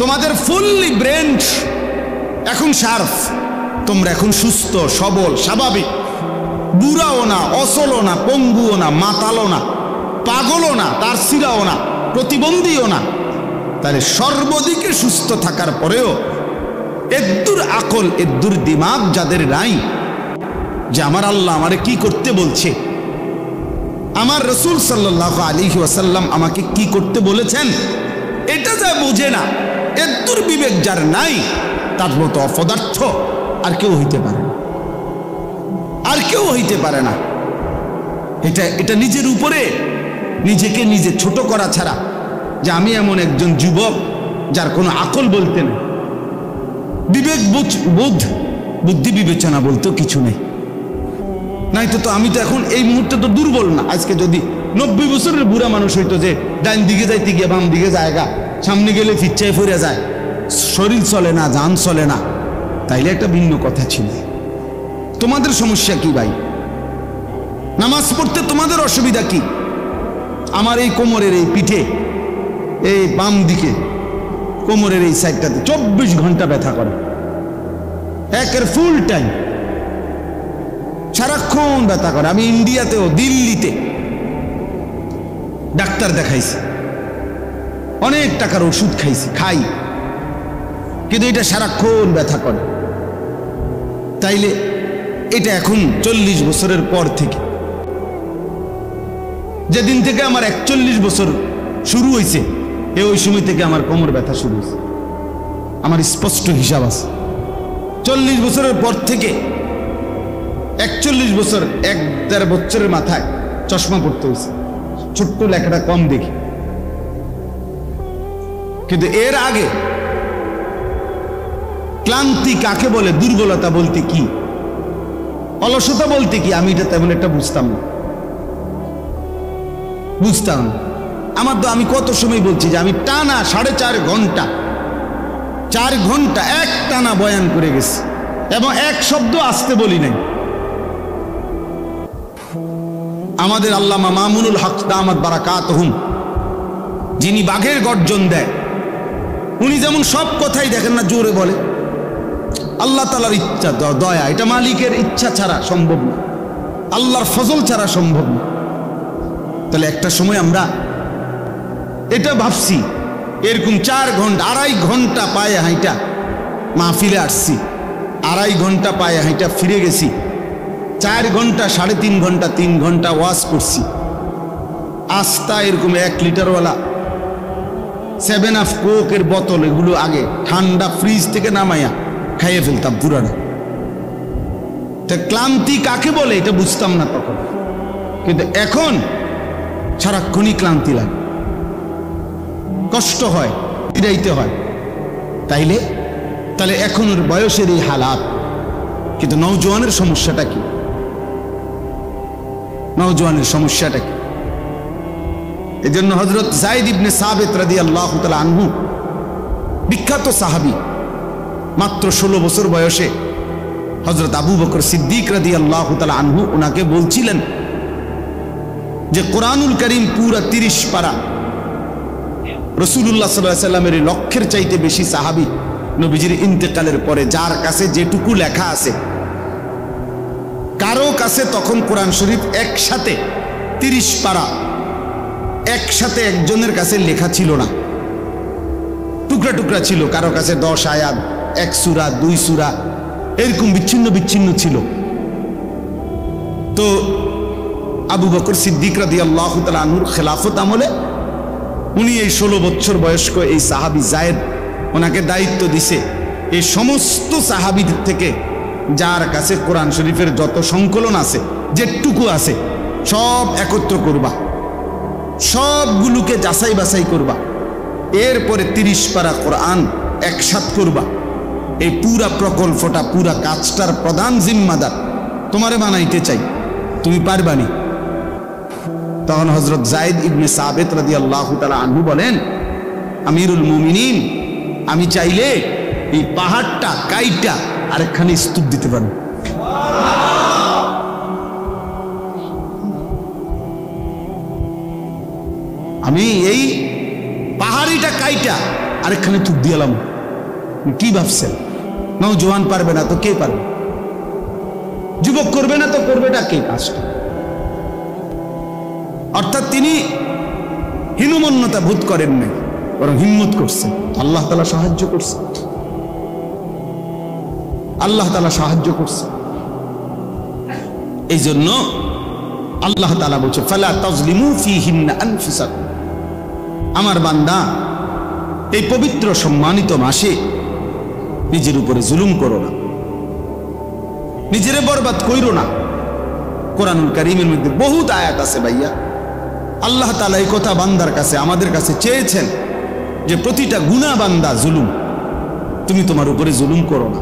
তোমাদের ফুললি ব্রেন এখন শার্প, তোমরা এখন সুস্থ সবল স্বাভাবিক, বুড়াও না, অসলও না, পঙ্গুও না, মাতালও না, পাগলও না, তার সিরাও না, প্রতিবন্ধীও না। তাহলে সর্বদিকে সুস্থ থাকার পরেও এদ্দুর আকল, এদ্দুর দিমাগ যাদের নাই যে আমার আল্লাহ আমারে কি করতে বলছে, আমার রসুল সাল্লাল্লাহু আলাইহি ওয়াসাল্লাম আমাকে কি করতে বলেছেন, এটা যা বুঝে না, এদ্দুর বিবেক যার নাই, তার মতো অপদার্থ আর কেউ হইতে পারে না, আর কেউ হইতে পারে না। এটা নিজের উপরে নিজেকে নিজে ছোট করা ছাড়া, যে আমি এমন একজন যুবক যার কোনো আকল বলতে নেই, বিবেক বোধ, বুদ্ধি বিবেচনা বলতেও কিছু নেই। নাই তো আমি তো এখন এই মুহূর্তে তো দুর্বল না। আজকে যদি 90 বছরের বুড়া মানুষ হইতো, যে ডাইন দিকে যাইতে গিয়ে বাম দিকে জায়গা, সামনে গেলে ফিচ্ছায় ফিরে যায়, শরীর চলে না, জান চলে না, তাইলে একটা ভিন্ন কথা ছিল। তোমাদের সমস্যা কি ভাই? নামাজ পড়তে তোমাদের অসুবিধা কি? আমার এই কোমরের এই পিঠে, এই বাম দিকে কোমরের এই সাইডটাতে 24 ঘন্টা ব্যথা করে, একের ফুল টাইম, সারাক্ষণ ব্যথা করে। আমি ইন্ডিয়াতেও, দিল্লিতে ডাক্তার দেখাইছি, অনেক টাকার ওষুধ খাই, কিন্তু এটা সারাক্ষণ ব্যথা করে। তাইলে এটা এখন 40 বছরের পর থেকে, যেদিন থেকে আমার 41 বছর শুরু হয়েছে, ওই সময় থেকে আমার কোমর ব্যথা শুরু হয়েছে। আমার স্পষ্ট হিসাব আছে, 40 বছরের পর থেকে 41 বছর, 1-1.5 বছরের মাথায় চশমা পড়তে হয়েছে, ছোট্ট লেখাটা কম দেখি। কিন্তু এর আগে ক্লান্তি কাকে বলে, দুর্বলতা বলতে কি, অলসতা বলতে কি, আমি এটা তেমন একটা বুঝতাম না। আমার তো, আমি কত সময় বলছি যে আমি টানা 4.5 ঘন্টা 4 ঘন্টা এক টানা বয়ান করে গেছি এবং এক শব্দ আসতে বলি নাই। আমাদের আল্লামা মামুনুল হক দামাত বারাকাতুহুম, যিনি বাঘের গর্জন দেয়, উনি যেমন সব কথাই দেখেন না জোরে বলে, আল্লাহ তাআলার ইচ্ছা দয়া, এটা মালিকের ইচ্ছা ছাড়া সম্ভব না, আল্লাহর ফজল ছাড়া সম্ভব না। তাহলে একটা সময় আমরা এটা ভাবছি, এরকম 4 ঘন্টা 2.5 ঘন্টা পায়ে হাইটা মাহফিলে আসছি, 2.5 ঘন্টা পায়ে হাইটা ফিরে গেছি, 4 ঘন্টা 3.5 ঘন্টা 3 ঘন্টা ওয়াজ করছি। আস্তা এরকম 1 লিটারওয়ালা 7 আপ কোকের বোতল, এগুলো আগে ঠান্ডা ফ্রিজ থেকে নামাইয়া খাইয়ে ফেলতাম পুরানা। তা ক্লান্তি কাকে বলে এটা বুঝতাম না তখন, কিন্তু এখন সারাক্ষণই ক্লান্তি লাগে, কষ্ট হয়, ফিরাইতে হয়। তাহলে এখন ওর বয়সের এই হালাত, কিন্তু নওজোয়ানের সমস্যাটা কি? নওজোয়ানের সমস্যাটা কি? এই জন্য হযরত যায়েদ ইবনে সাবিত রাদিয়াল্লাহু তাআলা আনহু, বিখ্যাত সাহাবী, মাত্র 16 বছর বয়সে হযরত আবু বকর সিদ্দিক রাদিয়াল্লাহু তাআলা আনহু ওনাকে বলছিলেন যে কোরআনুল কারীম পুরা 30 পারা, রাসূলুল্লাহ সাল্লাল্লাহু আলাইহি ওয়াসাল্লামের লক্ষের চাইতে বেশি সাহাবী নবীজির ইন্তেকালের পরে যার কাছে যেটুকু লেখা আছে, কারো কাছে তখন কোরআন শরীফ একসাথে 30 পারা একসাথে একজনের কাছে লেখা ছিল না, টুকরা টুকরা ছিল, কারো কাছে 10 আয়াত, 1 সূরা, 2 সূরা, এরকম বিচ্ছিন্ন বিচ্ছিন্ন ছিল। তো আবু বকর সিদ্দিক রাদিয়াল্লাহু তাআলা আনহুর খেলাফত আমলে উনি এই 16 বছর বয়স্ক এই সাহাবী যায়েদ, ওনাকে দায়িত্ব দিছে এই সমস্ত সাহাবীদের থেকে যার কাছে কোরআন শরীফের যত সংকলন আছে, যেটুকু আছে, সব একত্র করবা, সবগুলোকে যাচাই বাছাই করবা, এরপরে 30 পারা কোরআন একসাথ করবা। এই পুরা প্রকল্পটা, পুরা কাজটার প্রধান জিম্মাদার তোমারে বানাইতে চাই, তুমি পারবানি। তখন হযরত যায়েদ ইবনে সাবিত রাদিয়াল্লাহু তাআলা আনহু বলেন, আমিরুল মুমিনিন, আমি চাইলে এই পাহাড়টা কাইটা আরেকখানে স্তূপ দিতে পারি। আমি এই পাহাড়িটা কাইটা আরেকখানে তুপ দিলাম। কি ভাবছেন? নওজোয়ান পারবে না তো কে পারবে? যুবক করবে না তো করবেটা কে কাজটা? অর্থাৎ তিনি হীনমন্যতা বোধ করেন নাই, বরং হিম্মত করছে। আল্লাহ তাআলা সাহায্য করছে, আল্লাহ তাআলা সাহায্য করছে। এই জন্য আল্লাহ তাআলা বলছে, ফালা তাজলিমু ফীহিন্না আনফুসাকুম, আমার বান্দা এই পবিত্র সম্মানিত মাসে নিজের উপরে জুলুম করো না, নিজেরে বরবাদ কইরো না। কোরআনুল কারীমের মধ্যে বহুত আয়াত আছে ভাইয়া, আল্লাহ তাআলা এই কথা বান্দার কাছে, আমাদের কাছে চেয়েছেন যে প্রতিটা গুনাহ বান্দা জুলুম, তুমি তোমার উপরে জুলুম করো না,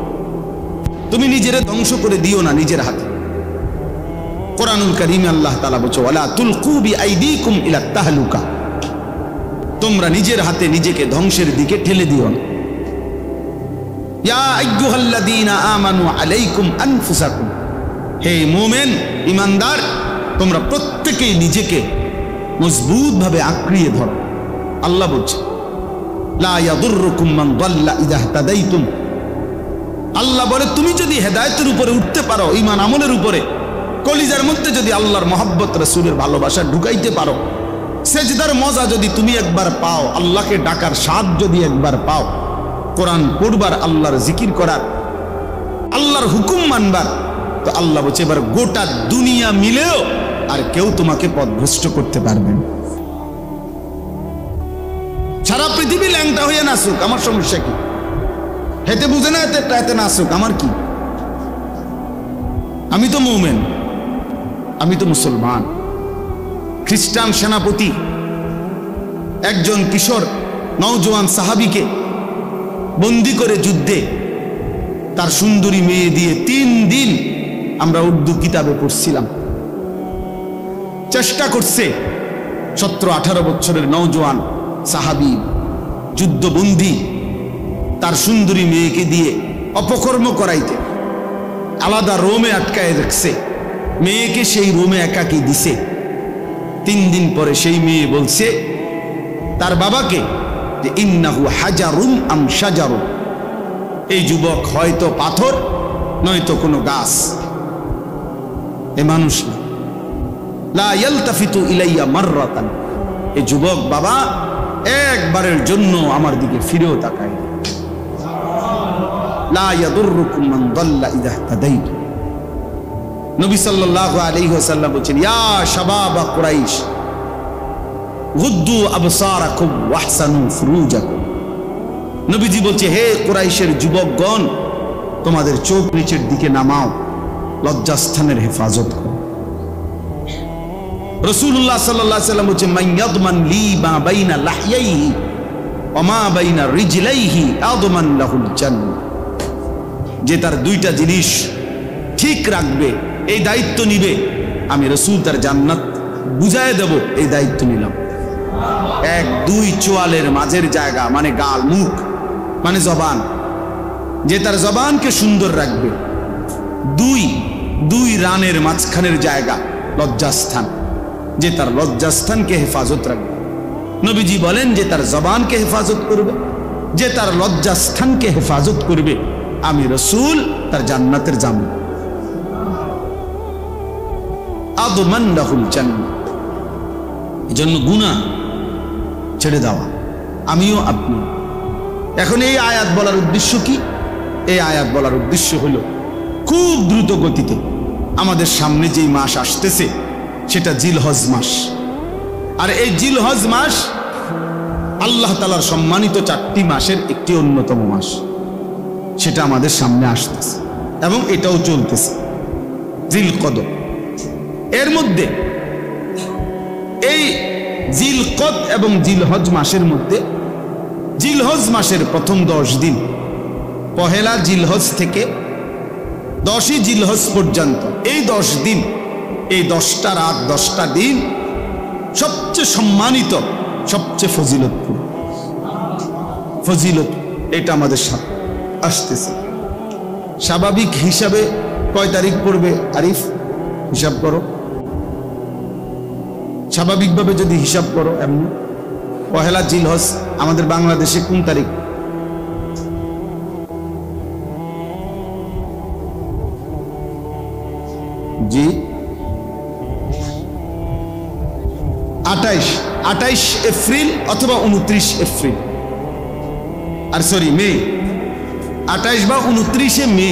তুমি নিজেরে ধ্বংস করে দিও না নিজের হাতে। কোরআনুল কারীমে আল্লাহ তাআলা বলছে, ওয়ালা তুলকু বিআইদিকুম ইলা তাহলুকা, তোমরা নিজের হাতে নিজেকে ধ্বংসের দিকে ঠেলে দিও না। ইয়া আইয়ুহাল্লাযীনা আমানু আলাইকুম আনফুসাকুম, হে মুমিন ঈমানদার, তোমরা প্রত্যেকেই নিজেকে মজবুত ভাবে আঁকড়িয়ে ধরো। আল্লাহ বলছে, লা ইয়াদুররুকুম মান দাল্লা ইযা ইহতাদাইতুম, আল্লাহ বলে তুমি যদি হেদায়েতের উপরে উঠতে পারো, ঈমান আমলের উপরে, কলিজার মধ্যে যদি আল্লাহর মহব্বত রাসূলের ভালোবাসা ঢুকাইতে পারো, সেজদার মজা যদি তুমি একবার পাও, আল্লাহকে ডাকার স্বাদ যদি একবার পাও, কোরআন পড়বার, আল্লাহর জিকির করার, আল্লাহর হুকুম মানবার, তো আল্লাহ বলছে এবার গোটা দুনিয়া মিলেও আর কেউ তোমাকে পথভ্রষ্ট করতে পারবে না। সারা পৃথিবী ল্যাংটা হয়ে নাচুক, আমার সমস্যা কি? হেতে বুঝে না, এতে নাচুক, আমার কি? আমি তো মুমিন, আমি তো মুসলমান। খ্রিস্টান সেনাপতি একজন কিশোর নওজোয়ান সাহাবীকে বন্দি করে যুদ্ধে তার সুন্দরী মেয়ে দিয়ে 3 দিন আমরা উর্দু কিতাবে পড়ছিলাম। চেষ্টা করছে 17-18 বছরের নওজোয়ান সাহাবী যুদ্ধবন্দী তার সুন্দরী মেয়েকে দিয়ে অপকর্ম করাইতে আলাদা রোমে আটকায় রাখছে, মেয়েকে সেই রোমে একাকি দিছে। 3 দিন পরে সেই মেয়ে বলছে তার বাবাকে যে ইন্নাহু হাজারুন আম শাজারুন, এই যুবক হয়তো পাথর নয়তো কোনো গাছ, এ মানুষ না। লা ইয়ালতাফিতু ইলাইয়া মাররাতান, এই যুবক বাবা একবারের জন্য আমার দিকে ফিরেও তাকায় না। লা ইয়াদুররুকুম মান দাল্লা ইযা ইহতাদাইতু, নবী সাল্লাল্লাহু আলাইহি ওয়াসাল্লাম বলেন ইয়া শাবাবা কুরাইশ গুদ্দু আবসারাকুম ওয়াহসানু ফুরুজাকুম, নবীজি বলছে হে কুরাইশের যুবকগণ তোমাদের চোখ নিচের দিকে নামাও, লজ্জাস্থানের হেফাজত করো। রাসূলুল্লাহ সাল্লাল্লাহু আলাইহি ওয়াসাল্লাম বলেন মান ইয়াদমান লি মা বাইনা লাহইহি ওয়া মা বাইনা রিজলাইহি আদমান লাহুল জান্নাহ, যে তার 2টা জিনিস ঠিক রাখবে, এই দায়িত্ব নিবে, আমি রাসূল তার জান্নাত বুঝায় দেব, এই দায়িত্ব নিলাম। 1, 2 চোয়ালের মাঝের জায়গা মানে গাল, মুখ মানে জবান, যে তার জবানকে সুন্দর রাখবে। 2 রানের মাঝখানের জায়গা লজ্জাস্থান, যে তার লজ্জাস্থানকে হেফাজত রাখবে। নবীজি বলেন যে তার জবানকে হেফাজত করবে, যে তার লজ্জাস্থানকে হেফাজত করবে, আমি রাসূল তার জান্নাতের জামিন। আদমান লাহুল জান্নাহ, এজন্য গুনাহ ছেড়ে দেওয়া আমিও আপনি। এখন এই আয়াত বলার উদ্দেশ্য কি? এই আয়াত বলার উদ্দেশ্য হলো খুব দ্রুত গতিতে আমাদের সামনে যেই মাস আসতেছে সেটা জিলহজ মাস, আর এই জিলহজ মাস আল্লাহ তাআলার সম্মানিত 4টি মাসের একটি অন্যতম মাস, সেটা আমাদের সামনে আসতেছে এবং এটাও চলতেছে জিলকদ। এর মধ্যে এই জিলকদ এবং জিলহজ মাসের মধ্যে জিলহজ মাসের প্রথম 10 দিন, পহেলা জিলহজ থেকে 10ই জিলহজ পর্যন্ত, এই 10 দিন, এই 10টা রাত 10টা দিন সবচেয়ে সম্মানিত, সবচেয়ে ফজিলত এটা আমাদের সাথে আসতেছে। স্বাভাবিক হিসাবে কয় তারিখ পড়বে আরিফ? হিসাব করো, স্বাভাবিকভাবে যদি হিসাব করো এমনি, পহেলা জিলহজ আমাদের বাংলাদেশে কোন তারিখ? জি 28 এপ্রিল অথবা 29 এপ্রিল, আর সরি মে, 28 বা 29 মে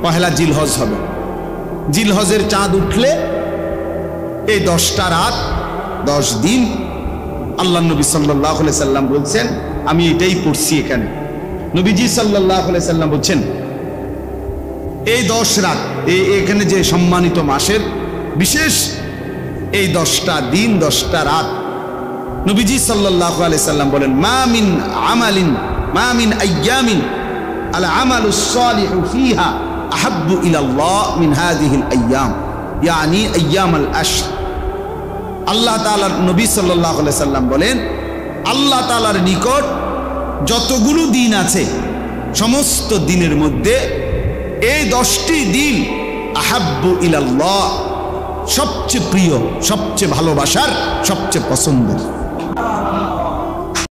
পহেলা জিলহজ হবে। জিলহজের চাঁদ উঠলে এই 10টা রাত 10 দিন আল্লাহ নবী সাল্লাল্লাহু আলাইহি সাল্লাম বলছেন, আমি এটাই পড়ছি এখানে, নবীজি সাল্লাল্লাহু আলাইহি সাল্লাম বলছেন এই 10 রাত, এখানে যে সম্মানিত মাসের বিশেষ এই 10টা দিন 10টা রাত, নবীজি সাল্লাল্লাহু আলাইহি সাল্লাম বলেন মা মিন আইয়ামিন আল আমালুস সালিহু ফিহা আহাব্বু ইলাল্লাহ মিন হাযিহিল আইয়াম, ইয়ানি আইয়ামুল আশর। আল্লাহ তাআলার নবী সাল্লাল্লাহু আলাইহি সাল্লাম বলেন আল্লাহ তাআলার নিকট যতগুলো দিন আছে সমস্ত দিনের মধ্যে এই 10টি দিন আহাব্বু ইলাল্লাহ, সবচেয়ে প্রিয়, সবচেয়ে ভালোবাসার, সবচেয়ে পছন্দের।